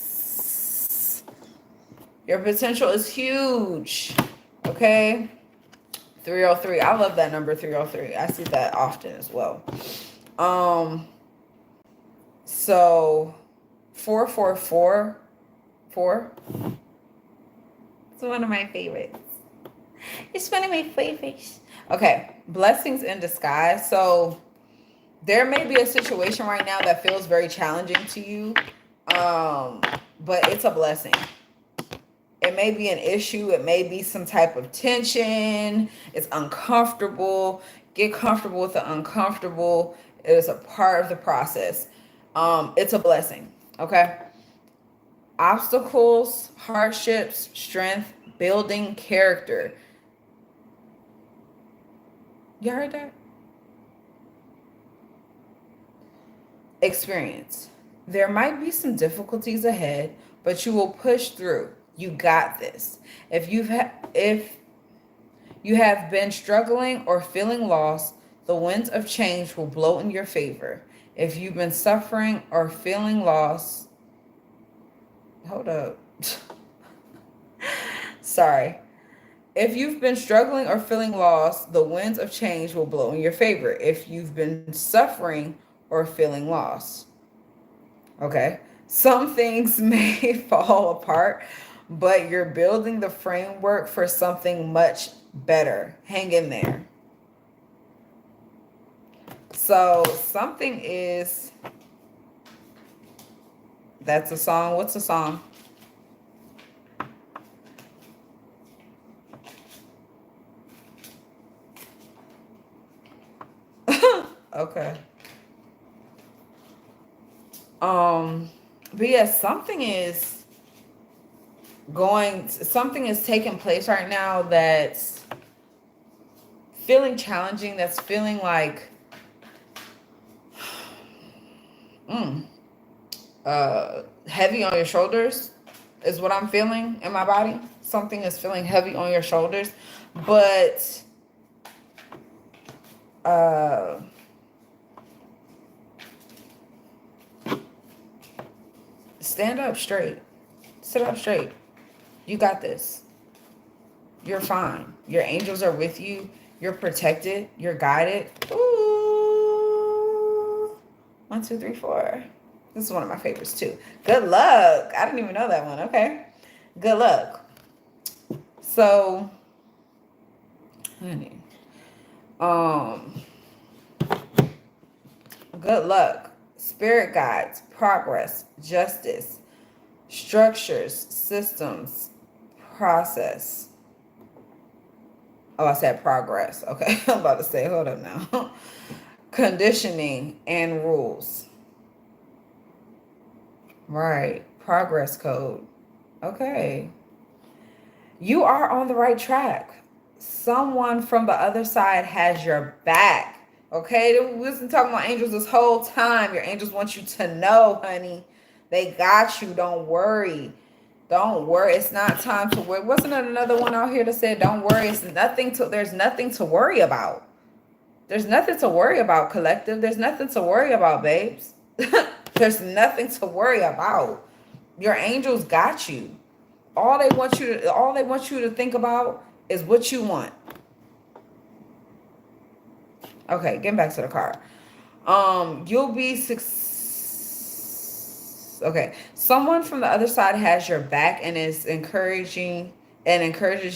S1: Your potential is huge. Okay? 303. I love that number 303. I see that often as well. So 444. It's one of my favorites. It's one of my favorites. Okay, blessings in disguise. So there may be a situation right now that feels very challenging to you, but it's a blessing. It may be an issue. It may be some type of tension. It's uncomfortable. Get comfortable with the uncomfortable. It is a part of the process. It's a blessing. Okay. Obstacles, hardships, strength, building character. You heard that? Experience. There might be some difficulties ahead, but you will push through. You got this. If you have been struggling or feeling lost, the winds of change will blow in your favor. If you've been suffering or feeling lost, hold up. Sorry. If you've been struggling or feeling lost, the winds of change will blow in your favor. If you've been suffering or feeling lost, okay? Some things may fall apart, but you're building the framework for something much better. Hang in there. So something is, that's a song. What's a song? Okay. But yeah, something is taking place right now that's feeling challenging, that's feeling like heavy on your shoulders is what I'm feeling in my body. Something is feeling heavy on your shoulders, but Uh, stand up straight. Sit up straight. You got this. You're fine. Your angels are with you. You're protected. You're guided. Ooh. 1, 2, 3, 4. This is one of my favorites too. Good luck. I didn't even know that one. Okay. Good luck. So, honey, um, good luck. Spirit guides, progress, justice, structures, systems, process. Oh, I said progress. Okay. I'm about to say, hold up now. Conditioning and rules. Right. Progress code. Okay. You are on the right track. Someone from the other side has your back. Okay? We wasn't talking about angels this whole time. Your angels want you to know, honey. They got you. Don't worry. Don't worry. It's not time to worry. Wasn't there another one out here that said, don't worry? There's nothing to worry about. There's nothing to worry about, collective. There's nothing to worry about, babes. There's nothing to worry about. Your angels got you. All they want you to think about is what you want. Okay, getting back to the card. You'll be okay. Someone from the other side has your back and is encourages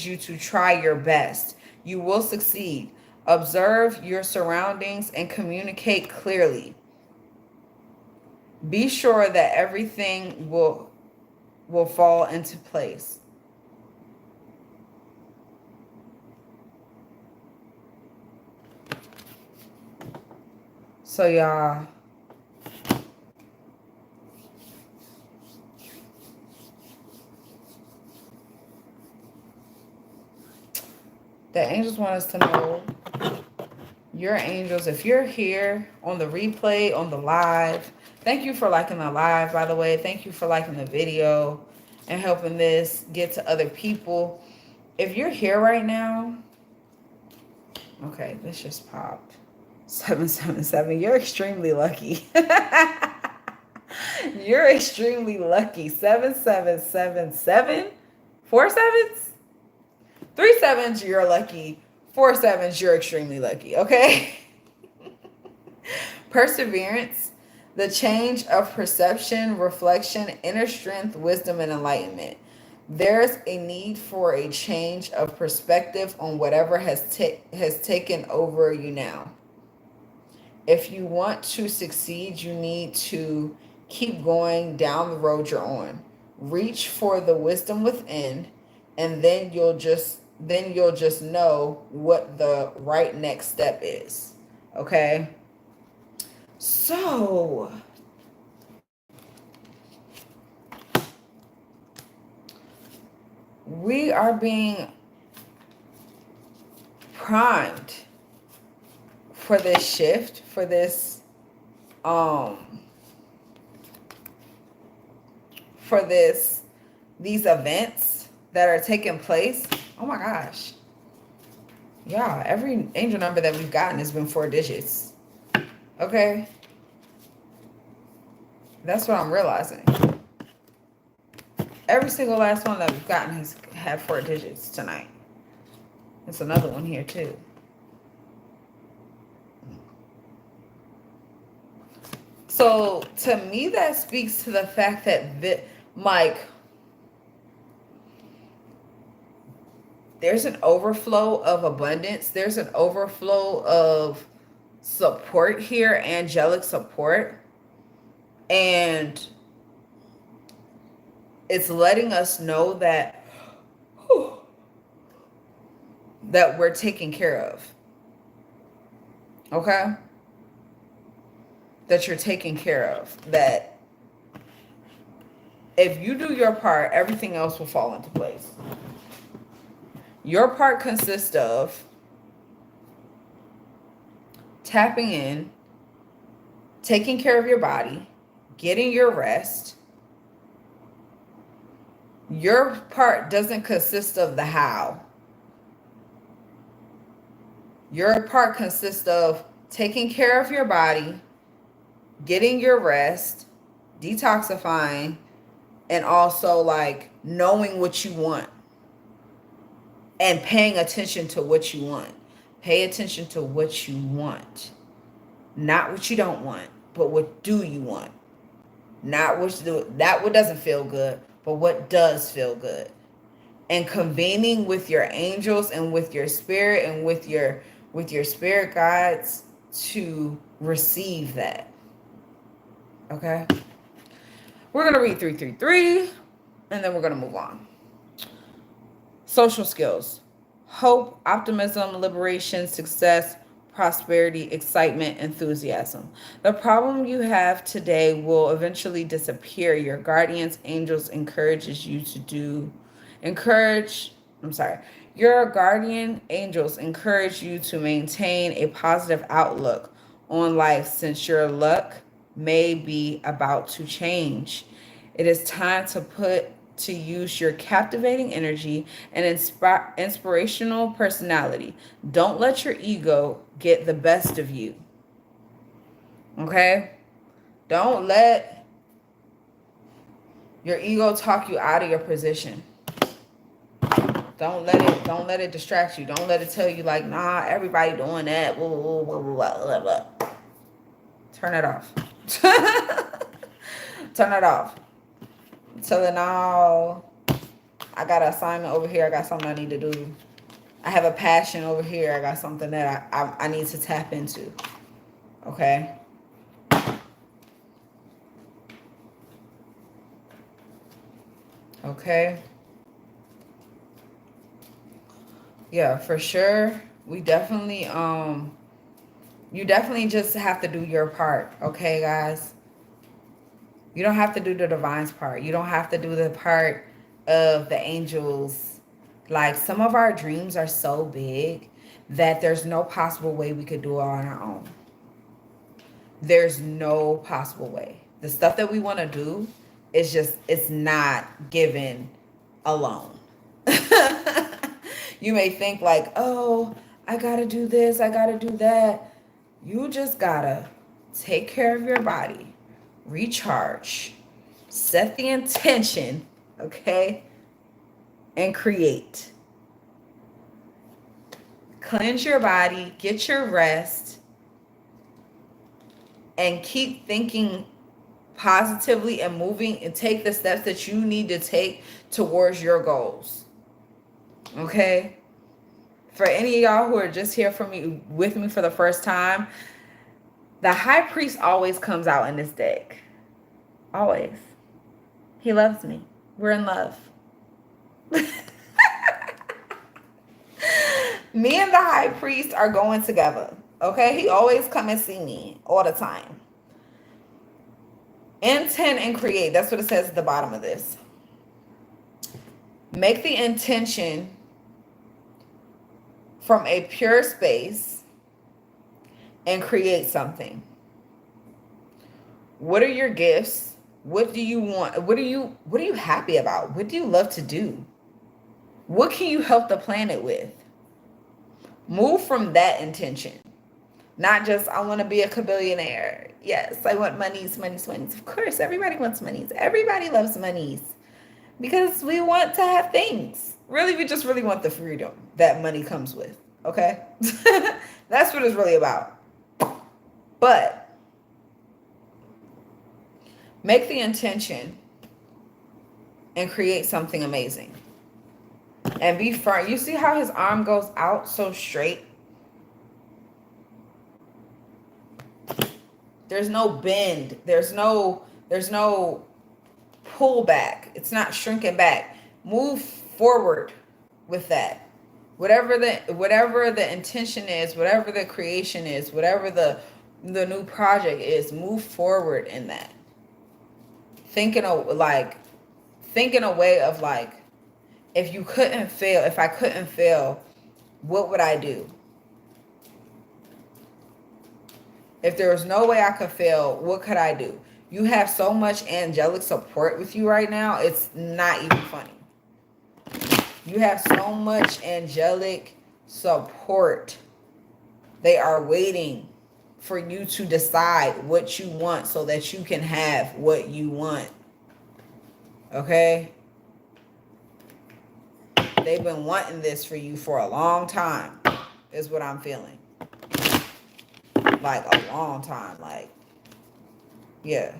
S1: you to try your best. You will succeed. Observe your surroundings and communicate clearly. Be sure that everything will fall into place. So y'all, the angels want us to know, your angels, if you're here on the replay, on the live, thank you for liking the live, by the way. Thank you for liking the video and helping this get to other people. If you're here right now, okay, this just popped. 777, you're extremely lucky. You're extremely lucky. 7777, 4 sevens? 3 sevens, you're lucky. 4 sevens, you're extremely lucky, okay? Perseverance, the change of perception, reflection, inner strength, wisdom, and enlightenment. There's a need for a change of perspective on whatever has taken over you now. If you want to succeed, you need to keep going down the road you're on. Reach for the wisdom within, and then you'll just know what the right next step is. Okay? So, we are being primed for this shift, for this these events that are taking place. Oh my gosh. Yeah, every angel number that we've gotten has been 4 digits. Okay? That's what I'm realizing. Every single last one that we've gotten has had 4 digits tonight. There's another one here too. So to me, that speaks to the fact that Mike, there's an overflow of abundance. There's an overflow of support here, angelic support. And it's letting us know that we're taken care of. Okay? That you're taken care of. That if you do your part, everything else will fall into place. Your part consists of tapping in, taking care of your body, getting your rest. Your part doesn't consist of the how. Your part consists of taking care of your body, getting your rest, detoxifying, and also like knowing what you want and paying attention to what you want. Pay attention to what you want. Not what you don't want, but what do you want? Not what doesn't feel good, but what does feel good. And convening with your angels and with your spirit and with your spirit guides to receive that. Okay? We're going to read 333 and then we're going to move on. Social skills: hope, optimism, liberation, success, prosperity, excitement, enthusiasm. The problem you have today will eventually disappear. Your guardians, angels encourages you to do encourage I'm sorry. Your guardian angels encourage you to maintain a positive outlook on life since your luck may be about to change. It is time to use your captivating energy and inspirational personality. Don't let your ego get the best of you. Okay? Don't let your ego talk you out of your position. Don't let it distract you. Don't let it tell you like, nah, everybody doing that. Turn it off. Turn it off. Tell it, no, I got an assignment over here. I got something I need to do. I have a passion over here. I got something that I need to tap into. Okay? Okay? Yeah, for sure. We definitely, you definitely just have to do your part. Okay, guys? You don't have to do the divine's part. You don't have to do the part of the angels. Like, some of our dreams are so big that there's no possible way we could do it on our own. There's no possible way. The stuff that we want to do is just, it's not given alone. You may think like, oh, I got to do this, I got to do that. You just got to take care of your body, recharge, set the intention, okay, and create. Cleanse your body, get your rest, and keep thinking positively and moving and take the steps that you need to take towards your goals. Okay? For any of y'all who are just here with me for the first time, the high priest always comes out in this deck. Always. He loves me. We're in love. Me and the high priest are going together. Okay? He always come and see me all the time. Intend and create. That's what it says at the bottom of this. Make the intention from a pure space and create something. What are your gifts? What do you want? What are you happy about? What do you love to do? What can you help the planet with? Move from that intention. Not just, I want to be a kabillionaire. Yes, I want monies. Of course, everybody wants monies. Everybody loves monies because we want to have things. Really, we just really want the freedom that money comes with. Okay? That's what it's really about. But make the intention and create something amazing. And be firm. You see how his arm goes out so straight? There's no bend. There's no pull back. It's not shrinking back. Move forward with that. Whatever the intention is, whatever the creation is, whatever the new project is, move forward in that. Think in a way of like, if I couldn't fail, what would I do? If there was no way I could fail, what could I do? You have so much angelic support with you right now, it's not even funny. You have so much angelic support They are waiting for you to decide what you want so that you can have what you want. Okay? They've been wanting this for you for a long time, is what I'm feeling. Like a long time. Like, yeah.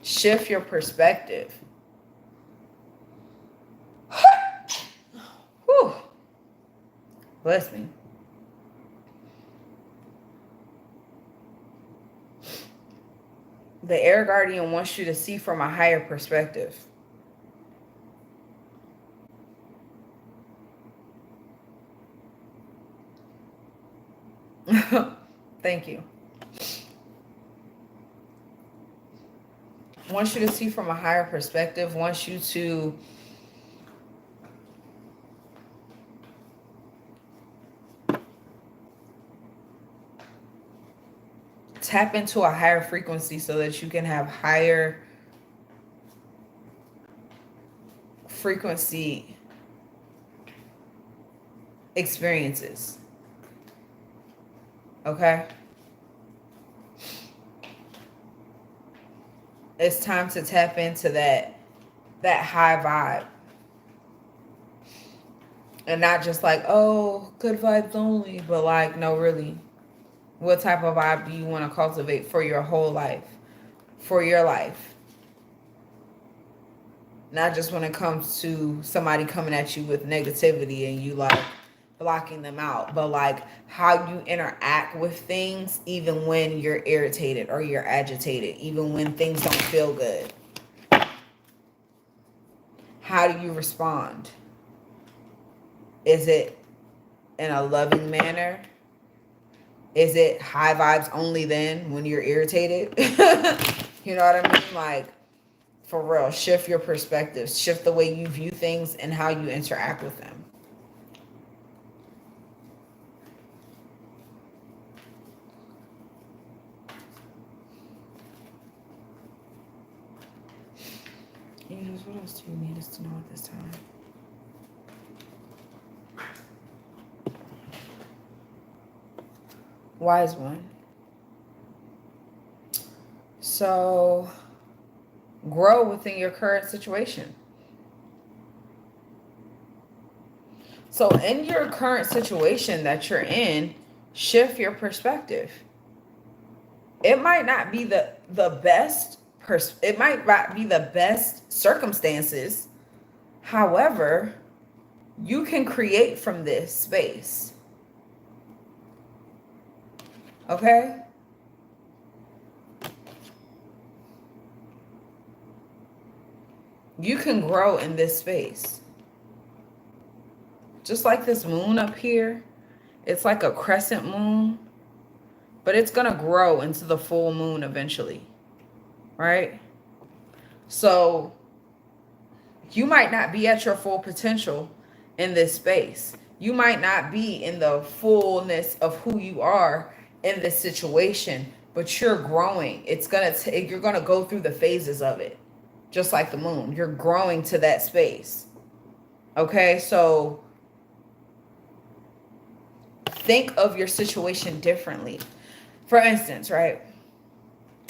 S1: Shift your perspective. Whew. Bless me. The air guardian wants you to see from a higher perspective. Thank you. Wants you to see from a higher perspective, wants you to tap into a higher frequency so that you can have higher frequency experiences. Okay? It's time to tap into that high vibe. And not just like, oh, good vibes only, but like, no, really. What type of vibe do you want to cultivate for your whole life? For your life. Not just when it comes to somebody coming at you with negativity and you like blocking them out, but like how you interact with things even when you're irritated or you're agitated, even when things don't feel good. How do you respond? Is it in a loving manner? Is it high vibes only then when you're irritated? You know what I mean? Like, for real, shift your perspective. Shift the way you view things and how you interact with them. Angels, what else do you need us to know at this time? Wise one. So, grow within your current situation. So, in your current situation that you're in, shift your perspective. It might not be the best it might not be the best circumstances. However, you can create from this space. Okay? You can grow in this space. Just like this moon up here, it's like a crescent moon, but it's going to grow into the full moon eventually. Right? So you might not be at your full potential in this space. You might not be in the fullness of who you are in this situation, but you're growing. You're going to go through the phases of it. Just like the moon, you're growing to that space. Okay? So think of your situation differently. For instance, right?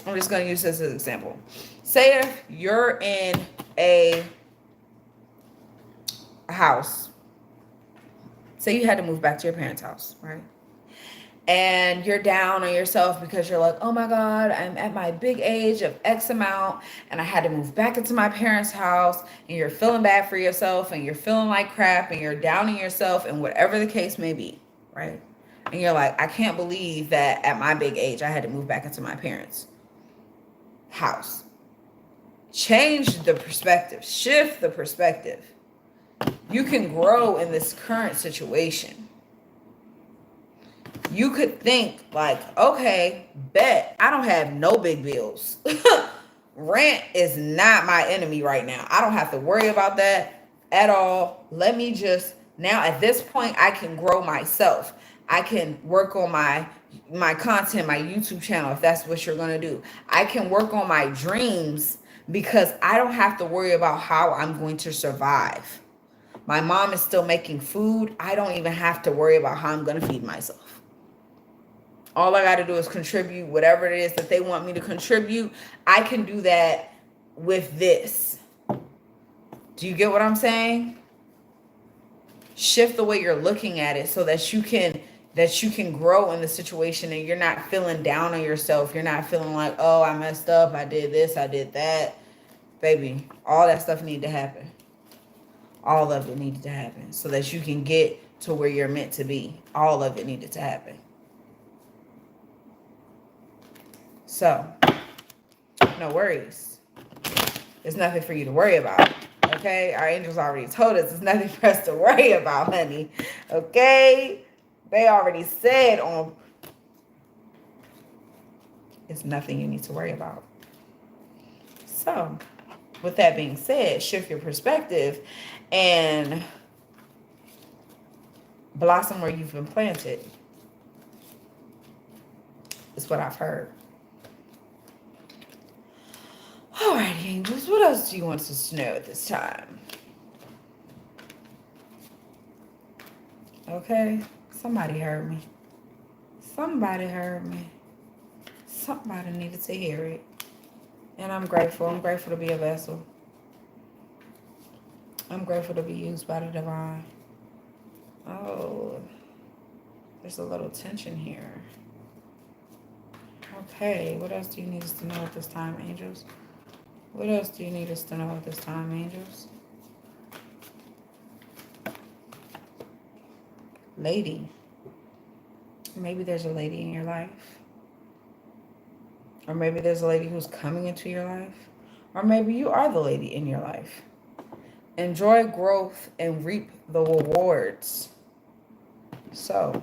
S1: I'm just going to use this as an example. Say if you're in a house. Say you had to move back to your parents' house, right? And you're down on yourself because you're like, oh my God, I'm at my big age of X amount and I had to move back into my parents' house, and you're feeling bad for yourself and you're feeling like crap and you're downing yourself and whatever the case may be, right? And you're like, I can't believe that at my big age I had to move back into my parents' house. Change the perspective, shift the perspective. You can grow in this current situation. You could think like, okay, bet I don't have no big bills. Rent is not my enemy right now. I don't have to worry about that at all. Let me just, now at this point, I can grow myself. I can work on my content, my YouTube channel, if that's what you're going to do. I can work on my dreams because I don't have to worry about how I'm going to survive. My mom is still making food. I don't even have to worry about how I'm going to feed myself. All I got to do is contribute whatever it is that they want me to contribute. I can do that with this. Do you get what I'm saying? Shift the way you're looking at it so that you can grow in the situation, and you're not feeling down on yourself. You're not feeling like, oh, I messed up, I did this, I did that. Baby, all that stuff need to happen. All of it needed to happen so that you can get to where you're meant to be. All of it needed to happen. So, no worries. There's nothing for you to worry about. Okay? Our angels already told us there's nothing for us to worry about, honey. Okay? They already said on it's nothing you need to worry about. So, with that being said, shift your perspective and blossom where you've been planted. Is what I've heard. Alright, angels, what else do you want us to know at this time? Okay, somebody heard me. Somebody heard me. Somebody needed to hear it. And I'm grateful. I'm grateful to be a vessel. I'm grateful to be used by the divine. Oh, there's a little tension here. Okay, what else do you need us to know at this time, angels? What else do you need us to know at this time, angels? Lady. Maybe there's a lady in your life. Or maybe there's a lady who's coming into your life. Or maybe you are the lady in your life. Enjoy growth and reap the rewards. So,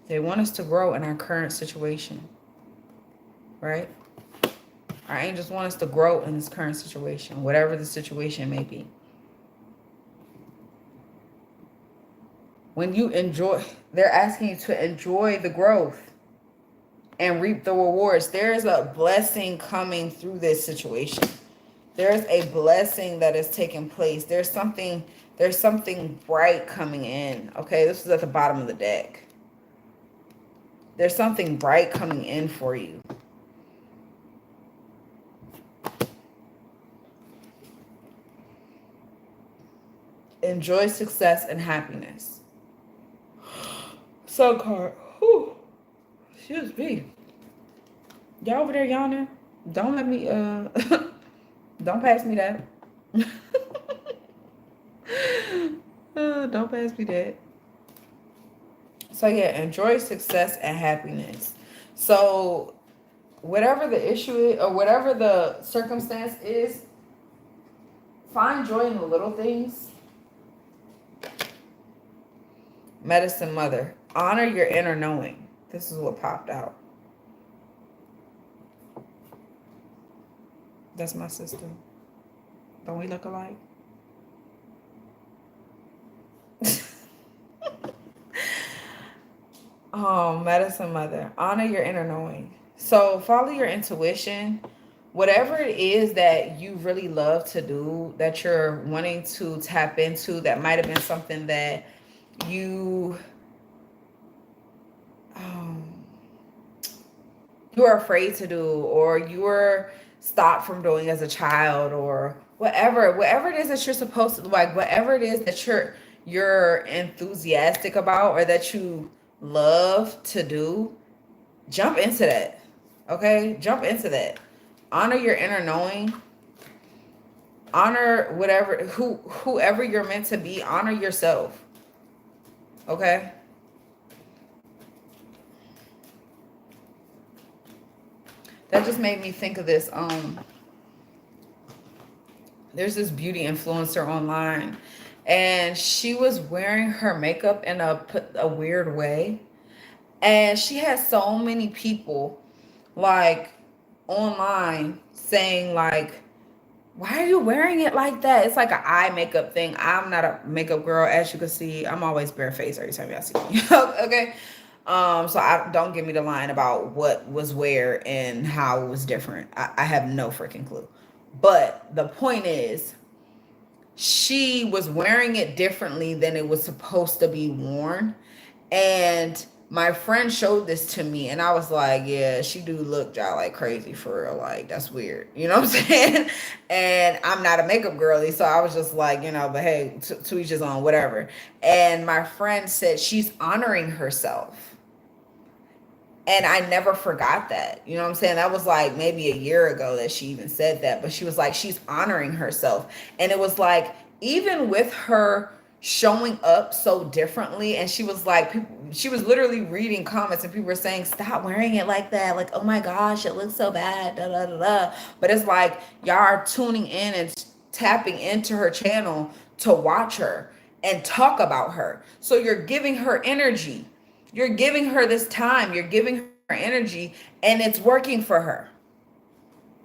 S1: they want us to grow in our current situation, right? Our angels want us to grow in this current situation, whatever the situation may be. When you enjoy, they're asking you to enjoy the growth and reap the rewards. There is a blessing coming through this situation. There's a blessing that is taking place. There's something bright coming in. Okay, this is at the bottom of the deck. There's something bright coming in for you. Enjoy success and happiness. Sun card. Whew. Excuse me. Y'all over there yawning? Don't let me, don't pass me that. Don't pass me that. So yeah, enjoy success and happiness. So whatever the issue is, or whatever the circumstance is, find joy in the little things. Medicine Mother, honor your inner knowing. This is what popped out. That's my sister. Don't we look alike? Oh, Medicine Mother, honor your inner knowing. So follow your intuition. Whatever it is that you really love to do, that you're wanting to tap into, that might have been something that you are afraid to do, or you were stopped from doing as a child, or whatever it is that you're supposed to, like, whatever it is that you're enthusiastic about or that you love to do, jump into that. Okay, jump into that. Honor your inner knowing. Honor whoever you're meant to be. Honor yourself. Okay. That just made me think of this. There's this beauty influencer online, and she was wearing her makeup in a weird way, and she has so many people like online saying like, why are you wearing it like that? It's like an eye makeup thing. I'm not a makeup girl, as you can see. I'm always barefaced every time y'all see me. Okay. So don't give me the line about what was where and how it was different. I have no freaking clue. But the point is, she was wearing it differently than it was supposed to be worn. And my friend showed this to me, and I was like, yeah, she do look y'all like crazy for real. Like, that's weird. You know what I'm saying? And I'm not a makeup girly, so I was just like, but hey, to each his own, whatever. And my friend said she's honoring herself. And I never forgot that. You know what I'm saying? That was like maybe a year ago that she even said that. But she was like, she's honoring herself. And it was like, even with her showing up so differently, and she was like, she was literally reading comments, and people were saying, stop wearing it like that. Like, oh my gosh, it looks so bad. Da, da, da, da. But it's like, y'all are tuning in and tapping into her channel to watch her and talk about her. So you're giving her energy. You're giving her this time, you're giving her energy, and it's working for her.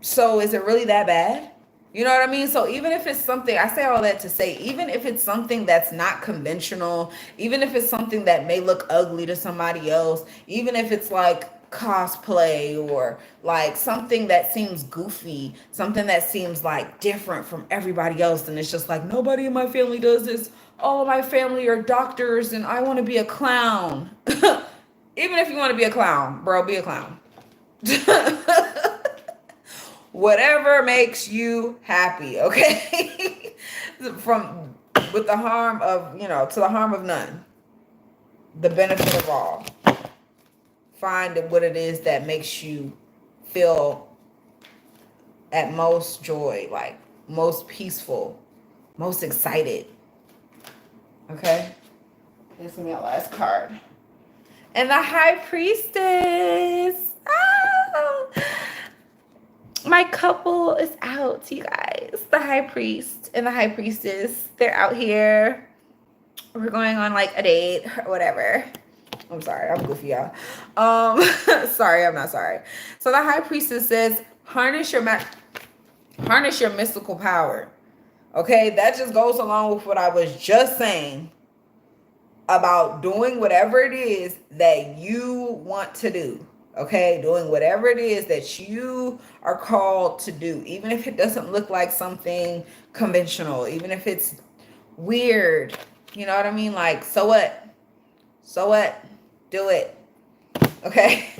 S1: So is it really that bad? You know what I mean? So even if it's something, I say all that to say, even if it's something that's not conventional, even if it's something that may look ugly to somebody else, even if it's like cosplay or like something that seems goofy, something that seems like different from everybody else, and it's just like, nobody in my family does this. All of my family are doctors, and I want to be a clown. Even if you want to be a clown, bro, be a clown. Whatever makes you happy, okay? From with the harm of, to the harm of none, the benefit of all. Find what it is that makes you feel at most joy, like most peaceful, most excited. Okay? This is my last card. And the High Priestess. Oh, my couple is out, you guys. The High Priest and the High Priestess. They're out here. We're going on like a date or whatever. I'm sorry, I'm goofy, y'all. Sorry, I'm not sorry. So the High Priestess says, harness your mystical power. Okay, that just goes along with what I was just saying about doing whatever it is that you want to do. Okay, doing whatever it is that you are called to do, even if it doesn't look like something conventional, even if it's weird. You know what I mean? Like, so what? So what? Do it. Okay?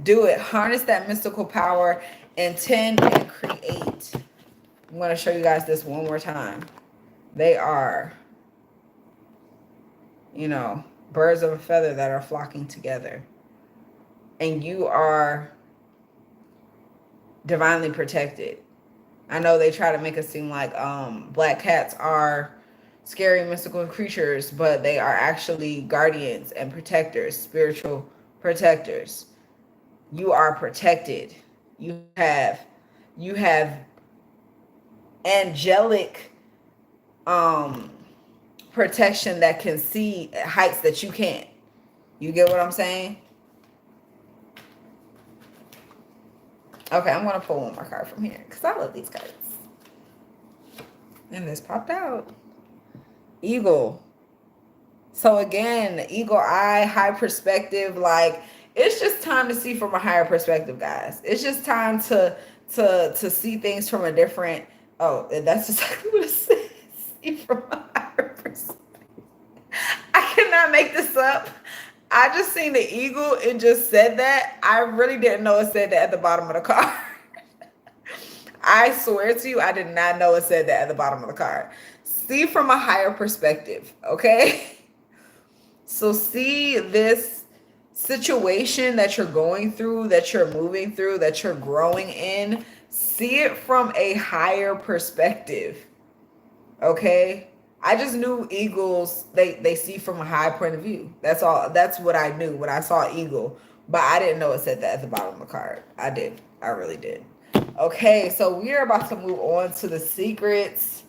S1: Do it. Harness that mystical power. Intend and create. I'm going to show you guys this one more time. They are, birds of a feather that are flocking together. And you are divinely protected. I know they try to make it seem like black cats are scary mystical creatures, but they are actually guardians and protectors, spiritual protectors. You are protected. You have angelic protection that can see heights that you can't. You get what I'm saying? Okay, I'm going to pull one more card from here because I love these cards. And this popped out. Eagle. So again, eagle eye, high perspective. Like, it's just time to see from a higher perspective, guys. It's just time to see things from a different. Oh, that's exactly what it says. See from a higher perspective. I cannot make this up. I just seen the eagle and just said that. I really didn't know it said that at the bottom of the card. I swear to you, I did not know it said that at the bottom of the card. See from a higher perspective, okay? So see this situation that you're going through, that you're moving through, that you're growing in. See it from a higher perspective, okay? I just knew eagles, they see from a high point of view. That's all. That's what I knew when I saw eagle. But I didn't know it said that at the bottom of the card. I did. I really did. Okay, so we are about to move on to the secrets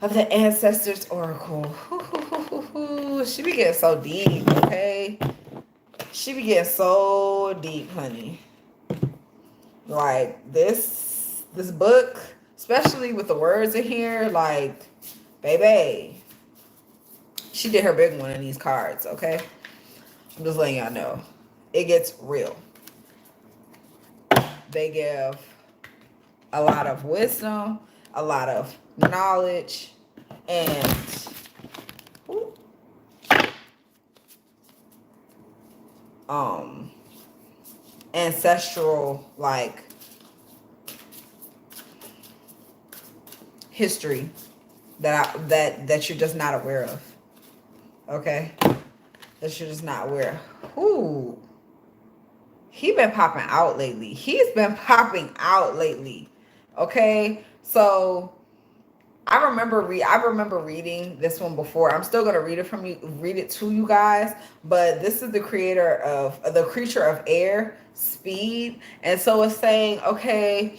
S1: of the Ancestors Oracle. She be getting so deep, okay? She be getting so deep, honey. Like, this book, especially with the words in here, like, baby, she did her big one in these cards, okay? I'm just letting y'all know. It gets real. They give a lot of wisdom, a lot of knowledge, and um ancestral like history that you're just not aware of. Okay? That you're just not aware of. Ooh. He been popping out lately. He's been popping out lately. Okay? So I remember reading this one before. I'm still gonna read it to you guys. But this is the creator of the creature of air, speed, and so it's saying, okay,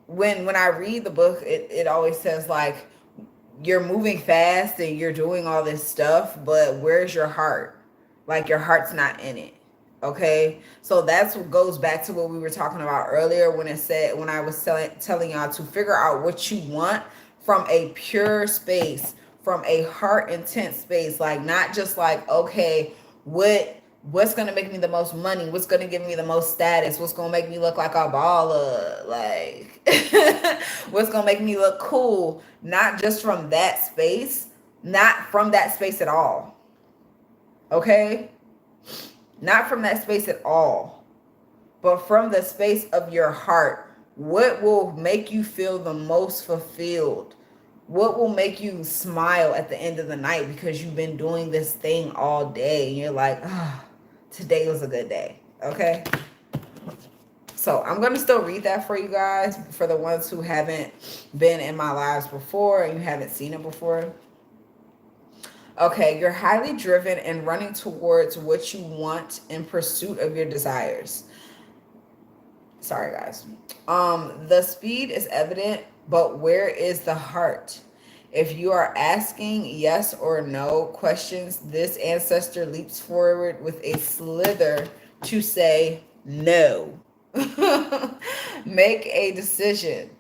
S1: when I read the book, it always says like you're moving fast and you're doing all this stuff, but where's your heart? Like your heart's not in it. Okay, so that's what goes back to what we were talking about earlier when it said when I was telling y'all to figure out what you want from a pure space, from a heart intent space, like not just like, okay, what's gonna make me the most money, what's gonna give me the most status, what's gonna make me look like a baller, like what's gonna make me look cool, not just from that space, not from that space at all. Okay, not from that space at all, but from the space of your heart. What will make you feel the most fulfilled? What will make you smile at the end of the night because you've been doing this thing all day and you're like, oh, today was a good day. Okay? So I'm going to still read that for you guys, for the ones who haven't been in my lives before and you haven't seen it before. Okay, you're highly driven and running towards what you want in pursuit of your desires. Sorry, guys. The speed is evident, but where is the heart? If you are asking yes or no questions, this ancestor leaps forward with a slither to say no. Make a decision.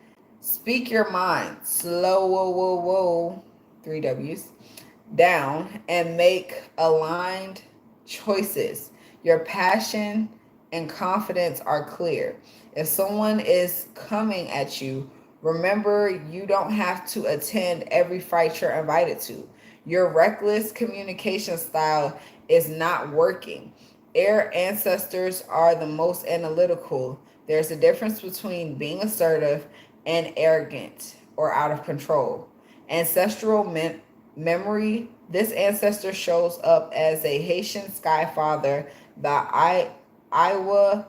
S1: Speak your mind. Slow, whoa, whoa, whoa. 3 W's. Down and make aligned choices. Your passion and confidence are clear. If someone is coming at you, remember you don't have to attend every fight you're invited to. Your reckless communication style is not working. Air ancestors are the most analytical. There's a difference between being assertive and arrogant or out of control. Ancestral memory. This ancestor shows up as a Haitian sky father, the Iowa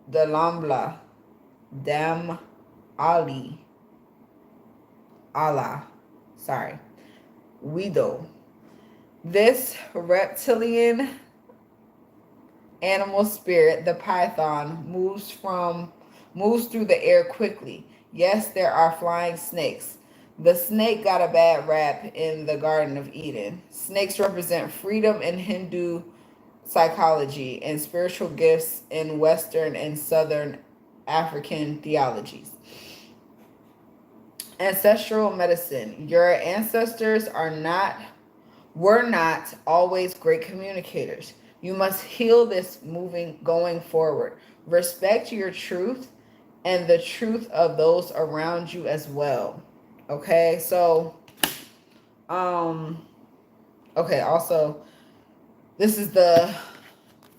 S1: de Lambla, Dam Ali, Allah, sorry, Wido. This reptilian animal spirit, the python, moves through the air quickly. Yes, there are flying snakes. The snake got a bad rap in the Garden of Eden. Snakes represent freedom in Hindu psychology and spiritual gifts in Western and Southern African theologies. Ancestral medicine. Your ancestors were not always great communicators. You must heal this going forward. Respect your truth and the truth of those around you as well. Okay, so okay, also this is the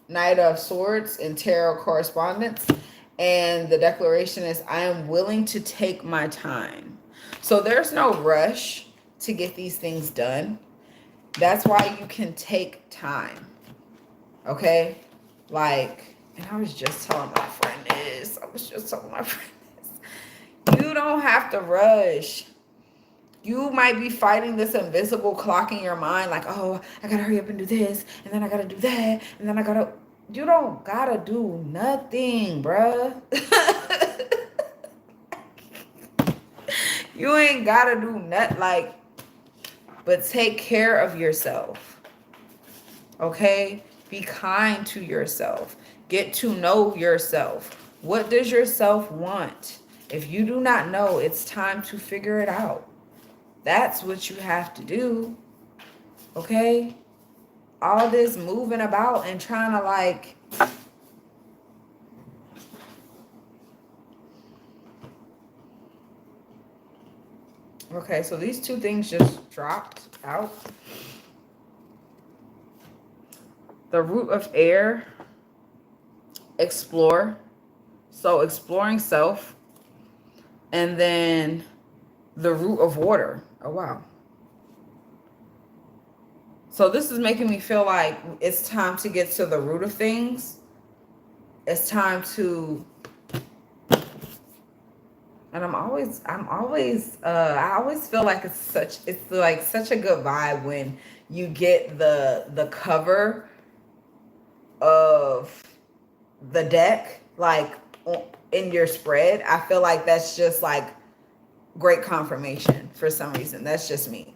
S1: Knight of Swords in tarot correspondence, and the declaration is, I am willing to take my time. So there's no rush to get these things done. That's why you can take time. Okay? Like, and I was just telling my friend this. You don't have to rush. You might be fighting this invisible clock in your mind, like, oh, I gotta hurry up and do this, and then I gotta do that, and then I gotta. You don't gotta do nothing, bruh. You ain't gotta do nothing, like, but take care of yourself. Okay? Be kind to yourself. Get to know yourself. What does yourself want? If you do not know, it's time to figure it out. That's what you have to do. Okay? All this moving about and trying to like Okay, so these two things just dropped out. The root of air, explore. So exploring self. And then the root of water. Oh, wow. So this is making me feel like it's time to get to the root of things. It's time to, and I always feel like it's like such a good vibe when you get the cover of the deck, like in your spread. I feel like that's just like great confirmation for some reason. That's just me.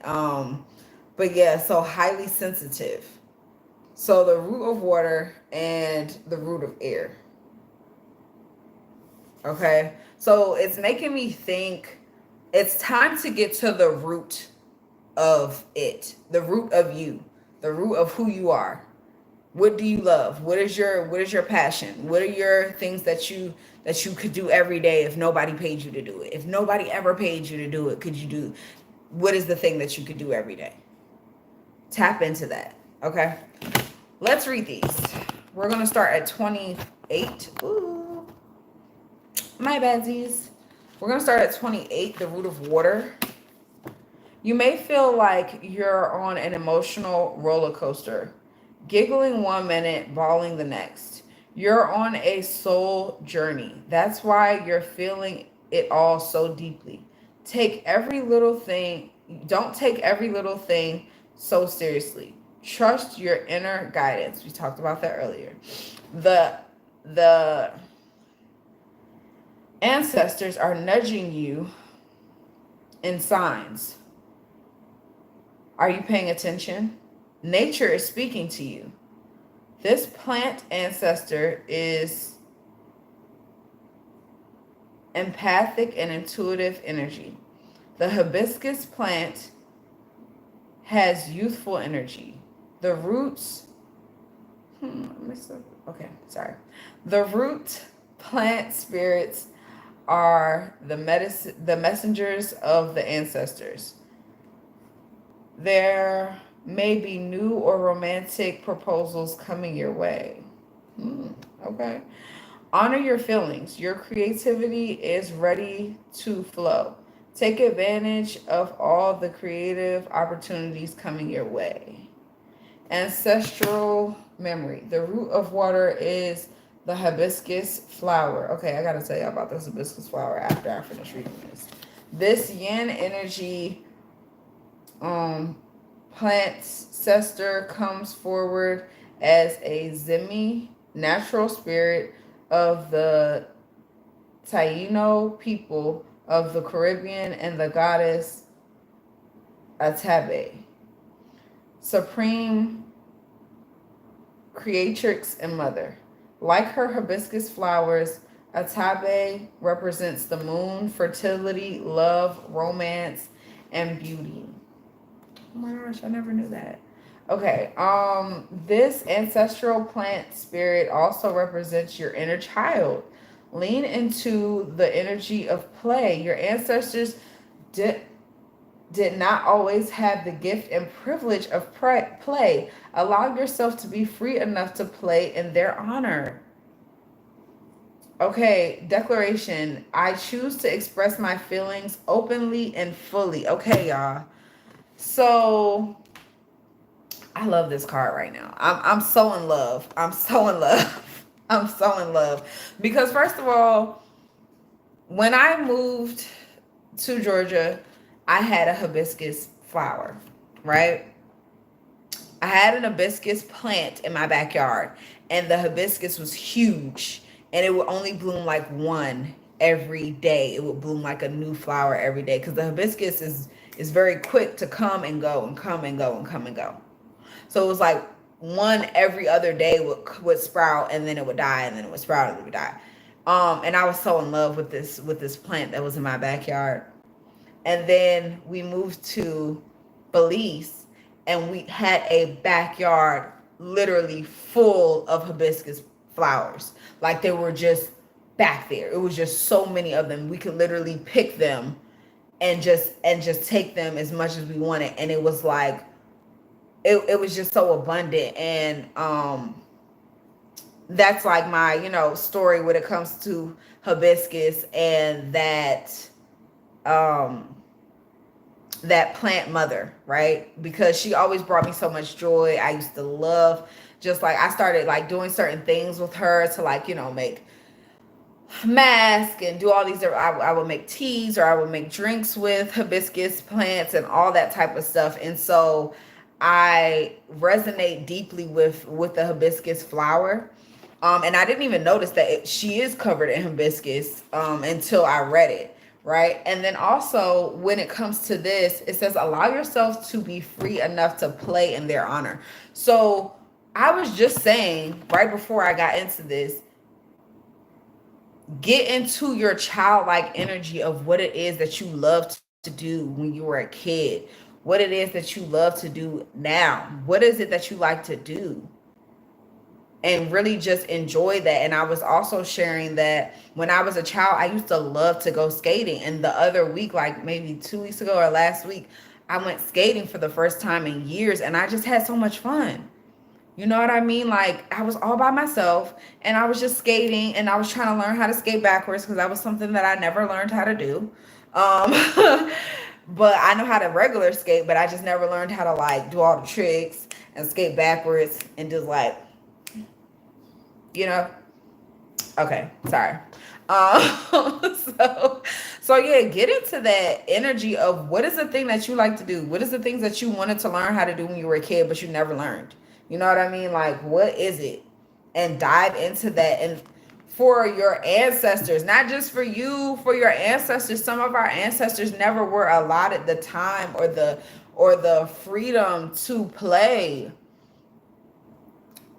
S1: But yeah, so highly sensitive. So the root of water and the root of air. Okay. So it's making me think it's time to get to the root of it, the root of you, the root of who you are. What do you love? What is your passion? What are your things that you could do every day if nobody paid you to do it? If nobody ever paid you to do it, could you do, what is the thing that you could do every day? Tap into that. Okay? Let's read these. We're going to start at 28. Ooh. My badsies. We're going to start at 28, the root of water. You may feel like you're on an emotional roller coaster, giggling one minute, bawling the next. You're on a soul journey. That's why you're feeling it all so deeply. Take every little thing, don't take every little thing so seriously. Trust your inner guidance. We talked about that earlier. The the ancestors are nudging you in signs. Are you paying attention? Nature is speaking to you. This plant ancestor is empathic and intuitive energy. The hibiscus plant has youthful energy. The roots, okay, sorry. The root plant spirits are the messengers of the ancestors. There may be new or romantic proposals coming your way. Okay. Honor your feelings. Your creativity is ready to flow. Take advantage of all the creative opportunities coming your way. Ancestral memory. The root of water is the hibiscus flower. Okay, I gotta tell you about this hibiscus flower after I finish reading this. This yin energy plant ancestor comes forward as a Zimi, natural spirit of the Taino people of the Caribbean, and the goddess Atabe, supreme creatrix and mother. Like her hibiscus flowers, Atabe represents the moon, fertility, love, romance, and beauty. Oh my gosh, I never knew that. Okay, this ancestral plant spirit also represents your inner child. Lean into the energy of play. Your ancestors did did not always have the gift and privilege of play. Allow yourself to be free enough to play in their honor. Okay, declaration. I choose to express my feelings openly and fully. Okay, y'all. So I love this card right now. I'm so in love. I'm so in love. I'm so in love. Because first of all, when I moved to Georgia, I had a hibiscus flower, right? I had an hibiscus plant in my backyard, and the hibiscus was huge, and it would only bloom like one every day. It would bloom like a new flower every day because the hibiscus is very quick to come and go and come and go and come and go. So it was like one every other day would sprout, and then it would die, and then it would sprout and it would die. And I was so in love with this plant that was in my backyard. And then we moved to Belize, and we had a backyard literally full of hibiscus flowers. Like they were just back there. It was just so many of them. We could literally pick them and just take them as much as we wanted. And it was like it was just so abundant. And that's like my, story when it comes to hibiscus and um that plant mother, right? Because she always brought me so much joy. I used to love, just like, I started like doing certain things with her to, like, make mask and do all these. I would make teas, or I would make drinks with hibiscus plants and all that type of stuff. And so I resonate deeply with the hibiscus flower. And I didn't even notice that she is covered in hibiscus until I read it, right? And then also, when it comes to this, it says allow yourself to be free enough to play in their honor. So I was just saying right before I got into this, get into your childlike energy of what it is that you love to do when you were a kid, what it is that you love to do now, what is it that you like to do, and really just enjoy that. And I was also sharing that when I was a child, I used to love to go skating. And the other week, like maybe 2 weeks ago or last week, I went skating for the first time in years, and I just had so much fun. You know what I mean? Like, I was all by myself and I was just skating, and I was trying to learn how to skate backwards because that was something that I never learned how to do. Um, but I know how to regular skate, but I just never learned how to like do all the tricks and skate backwards and just like, you know, okay, sorry. So, so yeah, get into that energy of what is the thing that you like to do? What is the things that you wanted to learn how to do when you were a kid, but you never learned? You know what I mean? Like, what is it? And dive into that. And for your ancestors, not just for you, for your ancestors. Some of our ancestors never were allotted the time or the freedom to play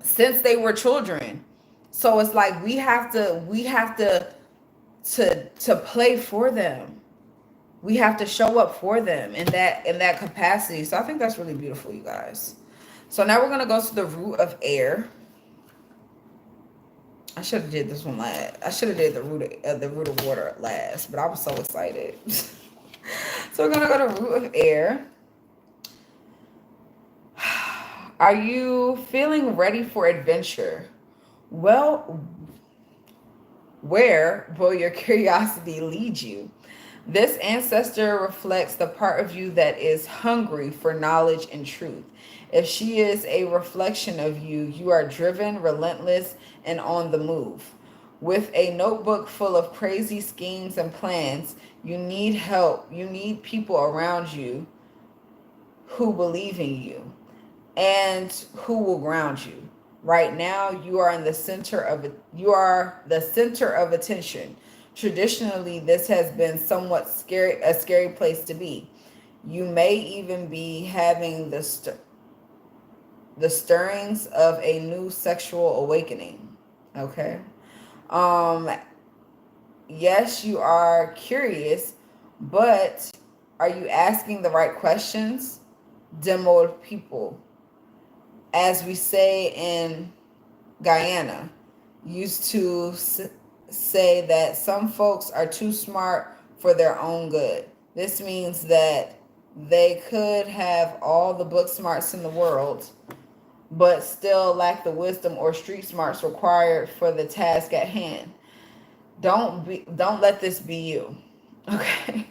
S1: since they were children. So it's like we have to play for them. We have to show up for them in that capacity. So I think that's really beautiful, you guys. So now we're gonna go to the root of air. I should have did this one last. I should have did the root of water last, but I was so excited. So we're gonna go to root of air. Are you feeling ready for adventure? Well, where will your curiosity lead you? This ancestor reflects the part of you that is hungry for knowledge and truth. If she is a reflection of you, you are driven, relentless, and on the move. With a notebook full of crazy schemes and plans, you need help. You need people around you who believe in you and who will ground you. Right now, you are in the center of it. You are the center of attention. Traditionally, this has been somewhat scary, a scary place to be. You may even be having the stirrings of a new sexual awakening. Okay. Um. Yes, you are curious, but are you asking the right questions? Demo people, as we say in Guyana, used to say that some folks are too smart for their own good. This means that they could have all the book smarts in the world, but still lack the wisdom or street smarts required for the task at hand. Don't let this be you. Okay.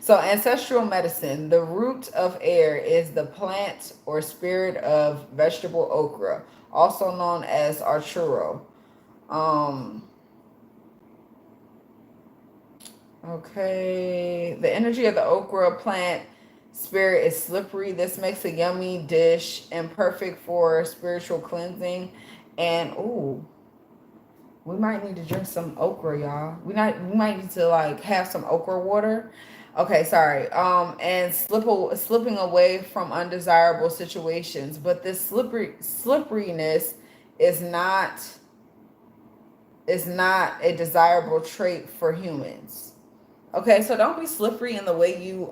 S1: So, ancestral medicine, the root of air is the plant or spirit of vegetable okra, also known as arturo. Um, okay. The energy of the okra plant spirit is slippery. This makes a yummy dish and perfect for spiritual cleansing. And ooh, we might need to drink some okra, y'all. We might need to like have some okra water. Okay, sorry. And slipping away from undesirable situations, but this slipperiness is not a desirable trait for humans. Okay, so don't be slippery in the way you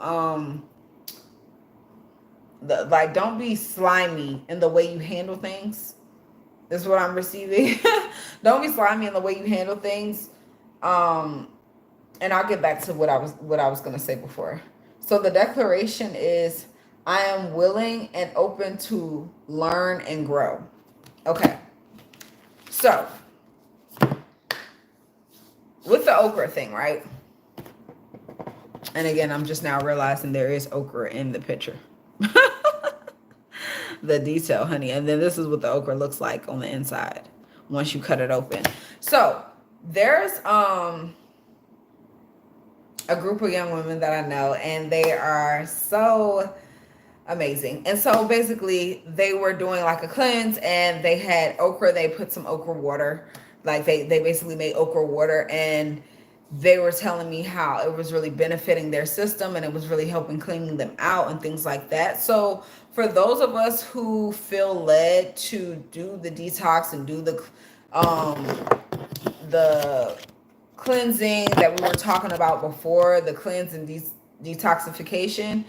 S1: don't be slimy in the way you handle things. Is what I'm receiving. Don't be slimy in the way you handle things. Um and I'll get back to what I was going to say before. So the declaration is, I am willing and open to learn and grow. Okay. So, with the okra thing, right? And again, I'm just now realizing there is okra in the picture. The detail, honey. And then this is what the okra looks like on the inside once you cut it open. So, there's a group of young women that I know, and they are so amazing. And so basically they were doing like a cleanse, and they had okra. They put some okra water, like they basically made okra water, and they were telling me how it was really benefiting their system, and it was really helping cleaning them out and things like that. So for those of us who feel led to do the detox and do um the cleansing that we were talking about before, the cleanse and detoxification,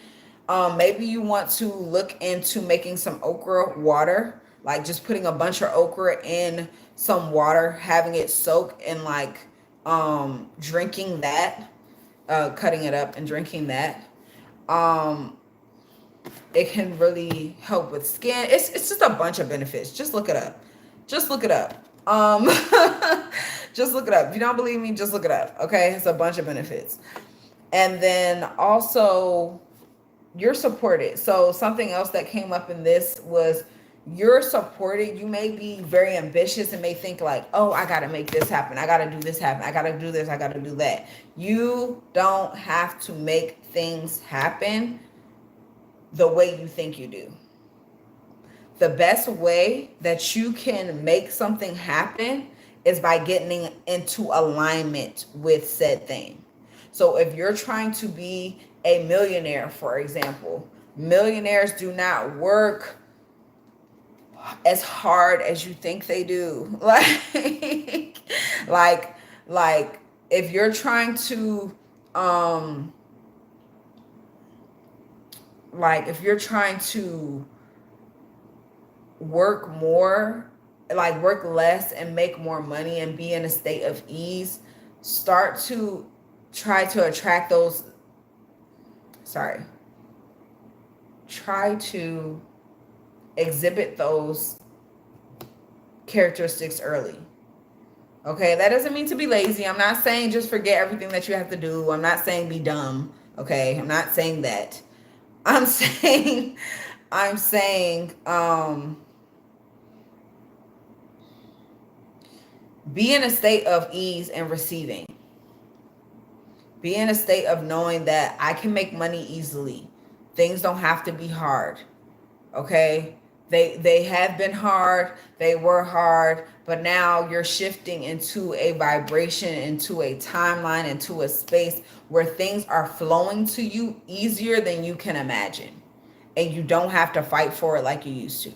S1: maybe you want to look into making some okra water, like just putting a bunch of okra in some water, having it soak, and like drinking that, cutting it up and drinking that. um it can really help with skin. It's just a bunch of benefits. Just look it up. Just look it up. Just look it up. If you don't believe me, just look it up. Okay, it's a bunch of benefits. And then also, you're supported. So something else that came up in this was, you're supported. You may be very ambitious and may think like, oh, I got to make this happen. I got to do this happen. I got to do this. I got to do that. You don't have to make things happen the way you think you do. The best way that you can make something happen is by getting into alignment with said thing. So if you're trying to be a millionaire, for example, millionaires do not work as hard as you think they do. Like, like if you're trying to, if you're trying to work more, like work less and make more money and be in a state of ease, start to try to attract those, try to exhibit those characteristics early. Okay, that doesn't mean to be lazy. I'm not saying just forget everything that you have to do. I'm not saying be dumb. Okay, I'm not saying that. I'm saying, I'm saying, be in a state of ease and receiving. Be in a state of knowing that I can make money easily. Things don't have to be hard. Okay? They have been hard, they were hard, but now you're shifting into a vibration, into a timeline, into a space where things are flowing to you easier than you can imagine. And you don't have to fight for it like you used to.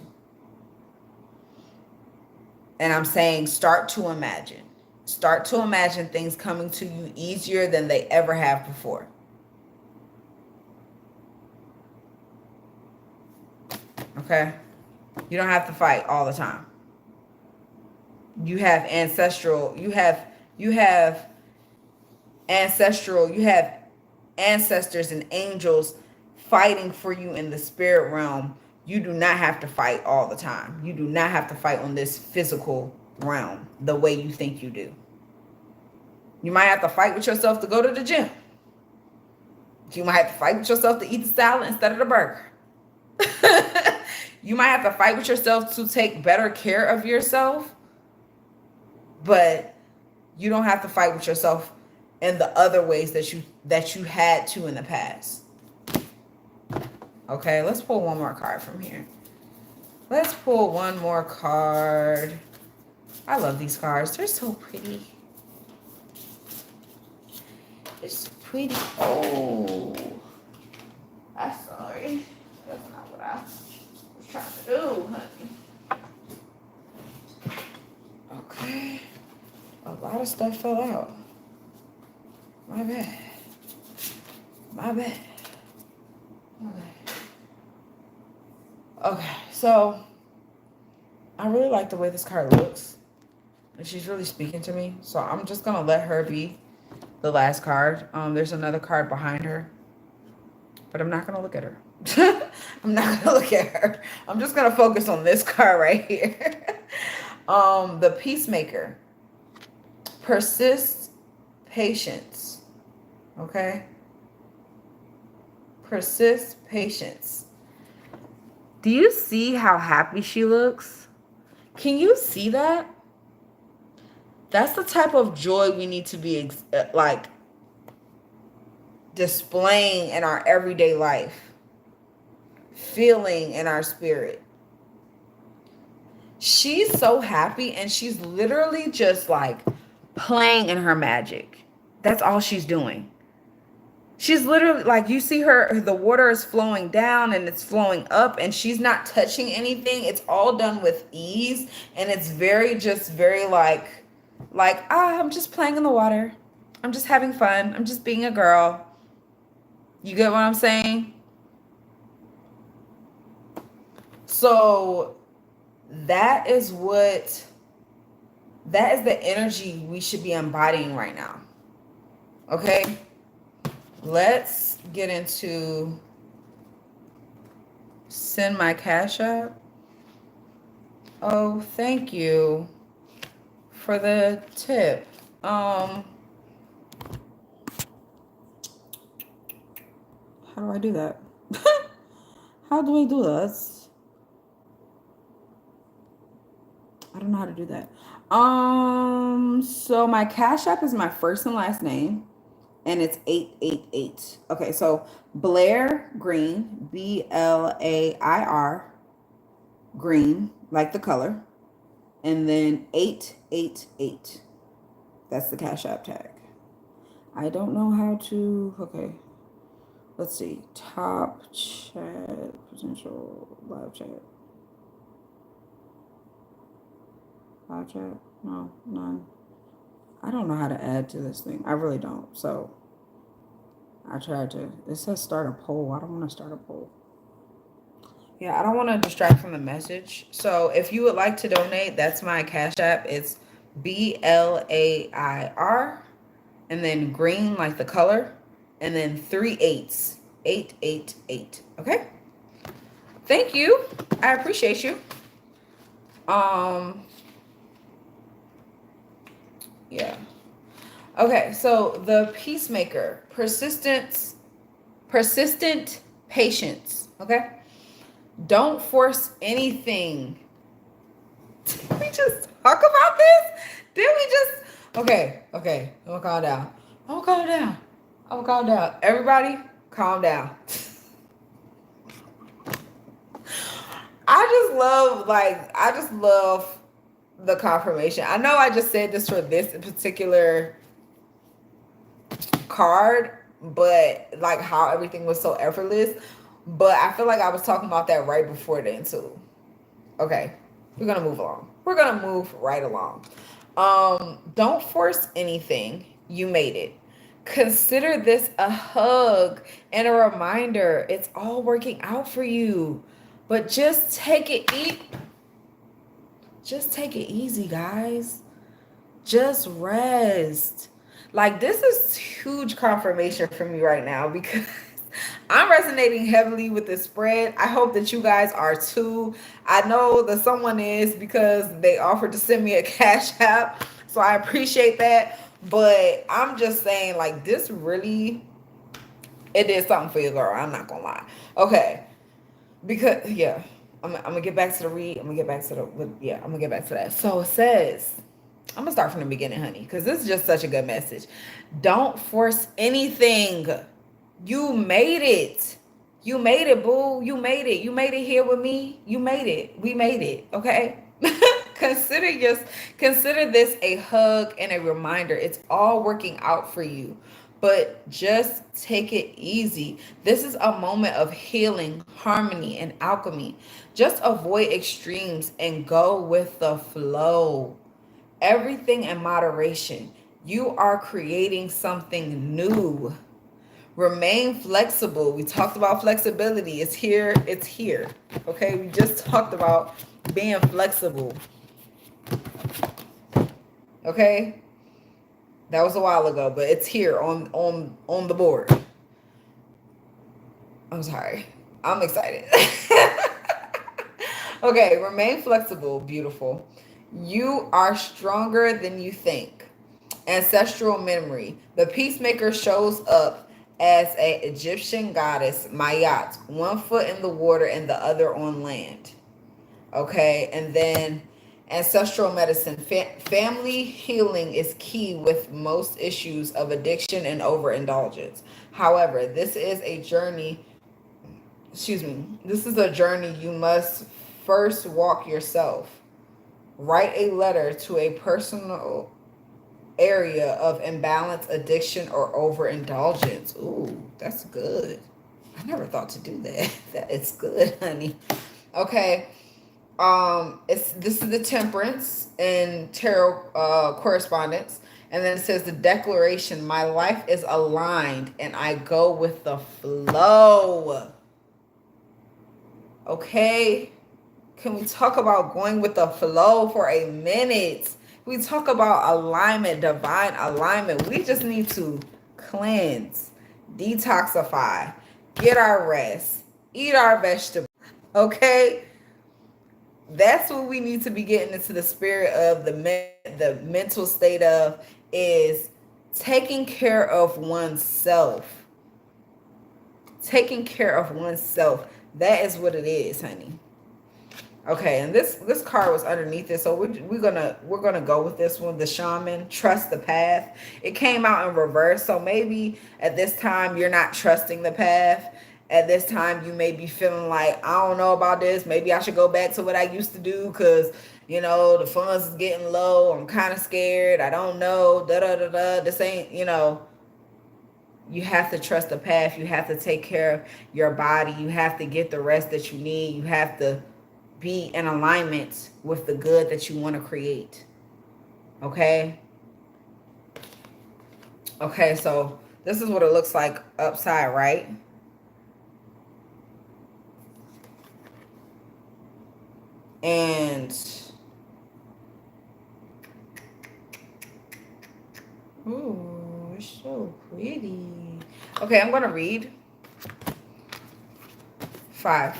S1: And I'm saying, start to imagine. Start to imagine things coming to you easier than they ever have before. Okay? You don't have to fight all the time. You have ancestral, you have ancestors and angels fighting for you in the spirit realm. You do not have to fight all the time. You do not have to fight on this physical realm the way you think you do. You might have to fight with yourself to go to the gym. You might have to fight with yourself to eat the salad instead of the burger. You might have to fight with yourself to take better care of yourself, but you don't have to fight with yourself in the other ways that you had to in the past. Okay, let's pull one more card from here. Let's pull one more card. I love these cards. They're so pretty. It's pretty. Oh, I'm sorry. That's not what I was trying to do, honey. Okay. A lot of stuff fell out. My bad. My bad. Okay, so I really like the way this card looks. And she's really speaking to me. So I'm just going to let her be. the last card. There's another card behind her, but I'm not gonna look at her. I'm not gonna look at her. I'm just gonna focus on this card right here. The Peacemaker. Persist patience. Okay? Persist patience. Do you see how happy she looks? Can you see that? That's the type of joy we need to be like displaying in our everyday life, feeling in our spirit. She's so happy and she's literally just like playing in her magic. That's all she's doing. She's literally like, you see her, the water is flowing down and it's flowing up and she's not touching anything. It's all done with ease. And it's very like, I'm just playing in the water. I'm just having fun. I'm just being a girl. You get what I'm saying? So that is the energy we should be embodying right now. Okay? Let's get into send my cash app. Oh, thank you for the tip. How do I do that? How do we do this? I don't know how to do that. So my cash app is my first and last name. And it's 888. Okay, so Blair Green, Blair Green, like the color, and then 888. That's the Cash App tag. I don't know how to. Okay, let's see. Top chat, potential live chat. Live chat? No, none. I don't know how to add to this thing. I really don't. So I tried to. It says start a poll. I don't want to start a poll. Yeah, I don't want to distract from the message. So if you would like to donate, that's my Cash App. It's BLAIR and then green like the color and then 3 8s. 888. Okay? Thank you. I appreciate you. Yeah. Okay, so the Peacemaker, persistent patience. Okay, don't force anything. Did we just talk about this? Did we just? Okay. I'm gonna calm down. I'm gonna calm down. Everybody, calm down. I just love the confirmation. I know I just said this for this particular card, but like how everything was so effortless. But I feel like I was talking about that right before then too. Okay, we're gonna move along. We're gonna move right along. Don't force anything. You made it. Consider this a hug and a reminder. It's all working out for you. But just take it easy, guys. Just rest. Like, this is huge confirmation for me right now because I'm resonating heavily with this spread. I hope that you guys are too. I know that someone is because they offered to send me a cash app. So I appreciate that. But I'm just saying, like, this really, it did something for you, girl. I'm not going to lie. Okay. Because, yeah, I'm going to get back to the read. I'm going to get back to that. So it says, I'm going to start from the beginning, honey, because this is just such a good message. Don't force anything. You made it. You made it, boo. You made it. You made it here with me. You made it. We made it. Okay? Consider this a hug and a reminder. It's all working out for you. But just take it easy. This is a moment of healing, harmony, and alchemy. Just avoid extremes and go with the flow. Everything in moderation. You are creating something new. Remain flexible. We talked about flexibility. It's here. It's here. Okay? We just talked about being flexible. Okay? That was a while ago, but it's here on the board. I'm sorry. I'm excited. Okay, remain flexible, beautiful. You are stronger than you think. Ancestral memory. The peacemaker shows up as an Egyptian goddess, Mayat, one foot in the water and the other on land. Okay, and then ancestral medicine. Family healing is key with most issues of addiction and overindulgence. However, this is a journey, excuse me, this is a journey you must first walk yourself. Write a letter to a personal area of imbalance, addiction, or overindulgence. Ooh, that's good. I never thought to do that. That is good, honey. Okay. It's this is the temperance and tarot correspondence. And then it says the declaration, my life is aligned and I go with the flow. Okay. Can we talk about going with the flow for a minute? We talk about alignment, divine alignment. We just need to cleanse, detoxify, get our rest, eat our vegetables. Okay? That's what we need to be getting into the spirit of the mental state of is taking care of oneself. Taking care of oneself. That is what it is, honey. Okay, and this card was underneath it, so we're gonna go with this one. The shaman, trust the path. It came out in reverse, so maybe at this time you're not trusting the path. At this time, you may be feeling like, I don't know about this. Maybe I should go back to what I used to do because the funds is getting low. I'm kind of scared. I don't know. Da da da da. This ain't. You have to trust the path. You have to take care of your body. You have to get the rest that you need. You have to be in alignment with the good that you want to create. Okay? Okay, so this is what it looks like upside right. And ooh, it's so pretty. Okay, I'm going to read 5.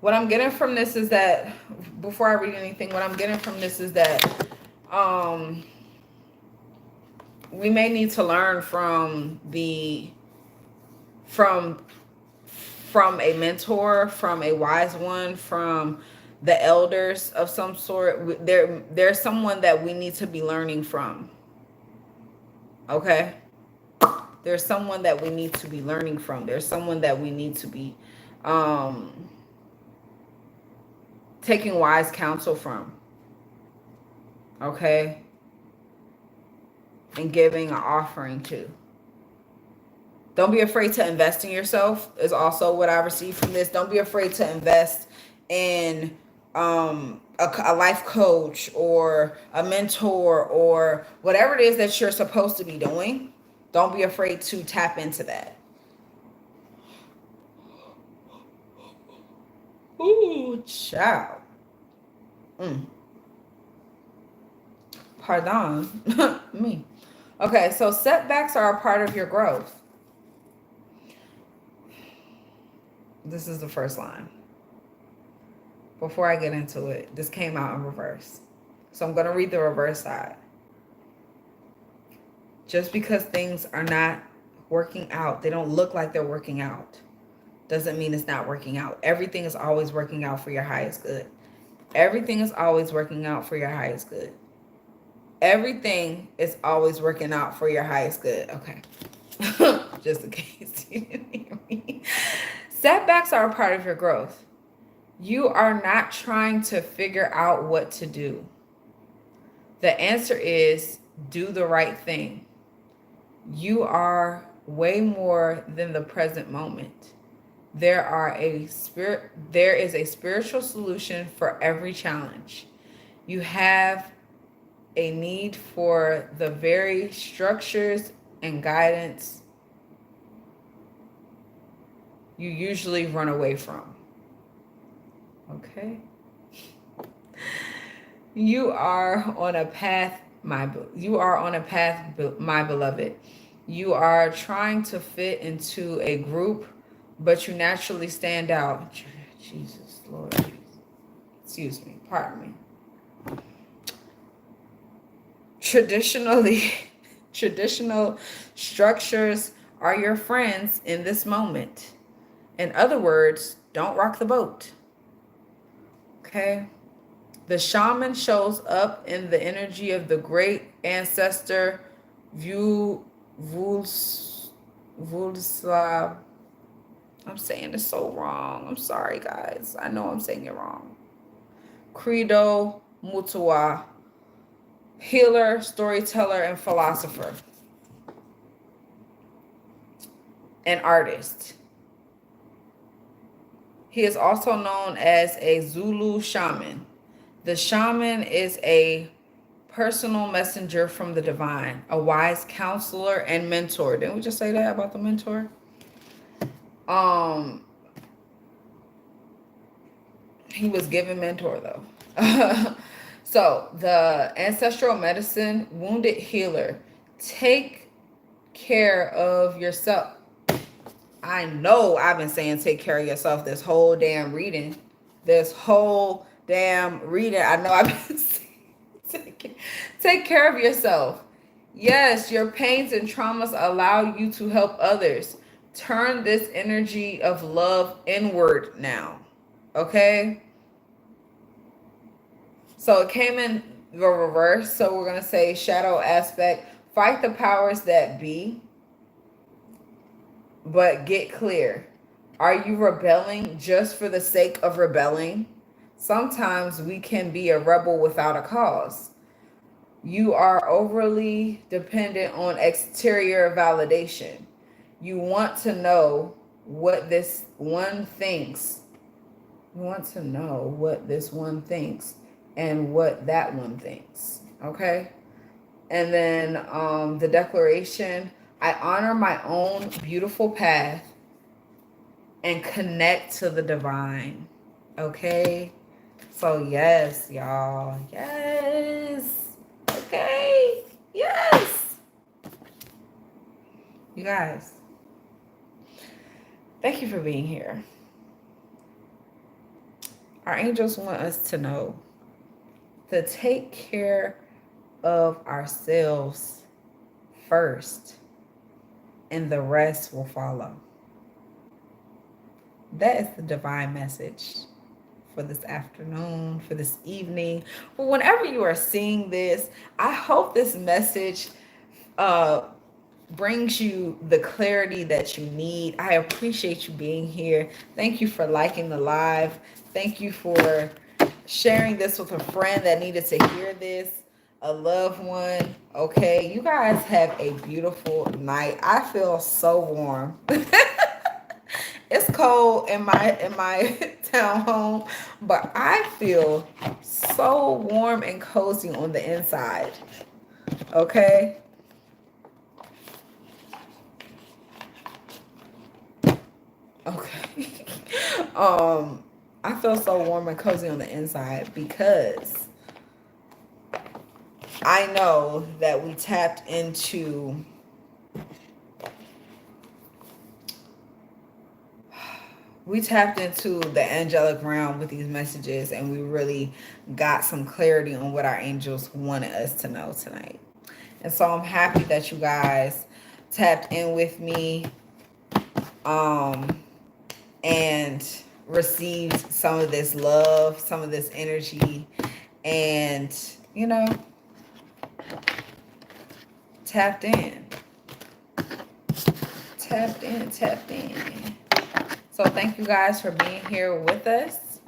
S1: What I'm getting from this is that, before I read anything, what I'm getting from this is that we may need to learn from a mentor, from a wise one, from the elders of some sort. There's someone that we need to be learning from. Okay? There's someone that we need to be learning from. There's someone that we need to be taking wise counsel from. Okay? And giving an offering to. Don't be afraid to invest in yourself is also what I received from this. Don't be afraid to invest in a life coach or a mentor or whatever it is that you're supposed to be doing. Don't be afraid to tap into that. Ooh, child. Pardon me. Okay, so setbacks are a part of your growth. This is the first line. Before I get into it, this came out in reverse. So I'm going to read the reverse side. Just because things are not working out, they don't look like they're working out, doesn't mean it's not working out. Everything is always working out for your highest good. Everything is always working out for your highest good. Everything is always working out for your highest good. Okay. Just in case you didn't hear me. Setbacks are a part of your growth. You are not trying to figure out what to do. The answer is do the right thing. You are way more than the present moment. There is a spiritual solution for every challenge. You have a need for the very structures and guidance you usually run away from. Okay? You are on a path You are on a path, my beloved. You are trying to fit into a group, but you naturally stand out. Jesus, Lord. Excuse me. Pardon me. Traditionally, traditional structures are your friends in this moment. In other words, don't rock the boat. Okay? The shaman shows up in the energy of the great ancestor Vu Vulslav. I'm saying it so wrong. I'm sorry, guys. I know I'm saying it wrong. Credo Mutua, healer, storyteller, and philosopher, and artist. He is also known as a Zulu shaman. The shaman is a personal messenger from the divine, a wise counselor and mentor. Didn't we just say that about the mentor? Um, he was given mentor though. So the ancestral medicine, wounded healer, take care of yourself. I know I've been saying take care of yourself this whole damn reading. This whole damn reading. I know I've been saying take care of yourself. Yes, your pains and traumas allow you to help others. Turn this energy of love inward now. Okay? So it came in the reverse. So we're going to say shadow aspect. Fight the powers that be, but get clear. Are you rebelling just for the sake of rebelling? Sometimes we can be a rebel without a cause. You are overly dependent on exterior validation. You want to know what this one thinks. You want to know what this one thinks and what that one thinks. Okay? And then the declaration, I honor my own beautiful path and connect to the divine. Okay? So, yes, y'all. Yes. Okay? Yes. You guys, thank you for being here. Our angels want us to know to take care of ourselves first, and the rest will follow. That is the divine message for this afternoon, for this evening, for whenever you are seeing this. I hope this message brings you the clarity that you need. I appreciate you being here. Thank you for liking the live. Thank you for sharing this with a friend that needed to hear this, a loved one. Okay, you guys have a beautiful night. I feel so warm. It's cold in my townhome, but I feel so warm and cozy on the inside. Okay? Okay. I feel so warm and cozy on the inside because I know that we tapped into the angelic realm with these messages, and we really got some clarity on what our angels wanted us to know tonight. And so I'm happy that you guys tapped in with me and received some of this love, some of this energy, and tapped in. So thank you guys for being here with us.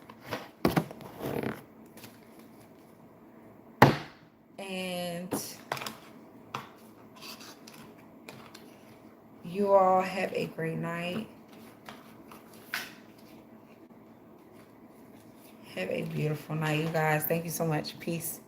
S1: And you all have a great night. Have a beautiful night, you guys. Thank you so much. Peace.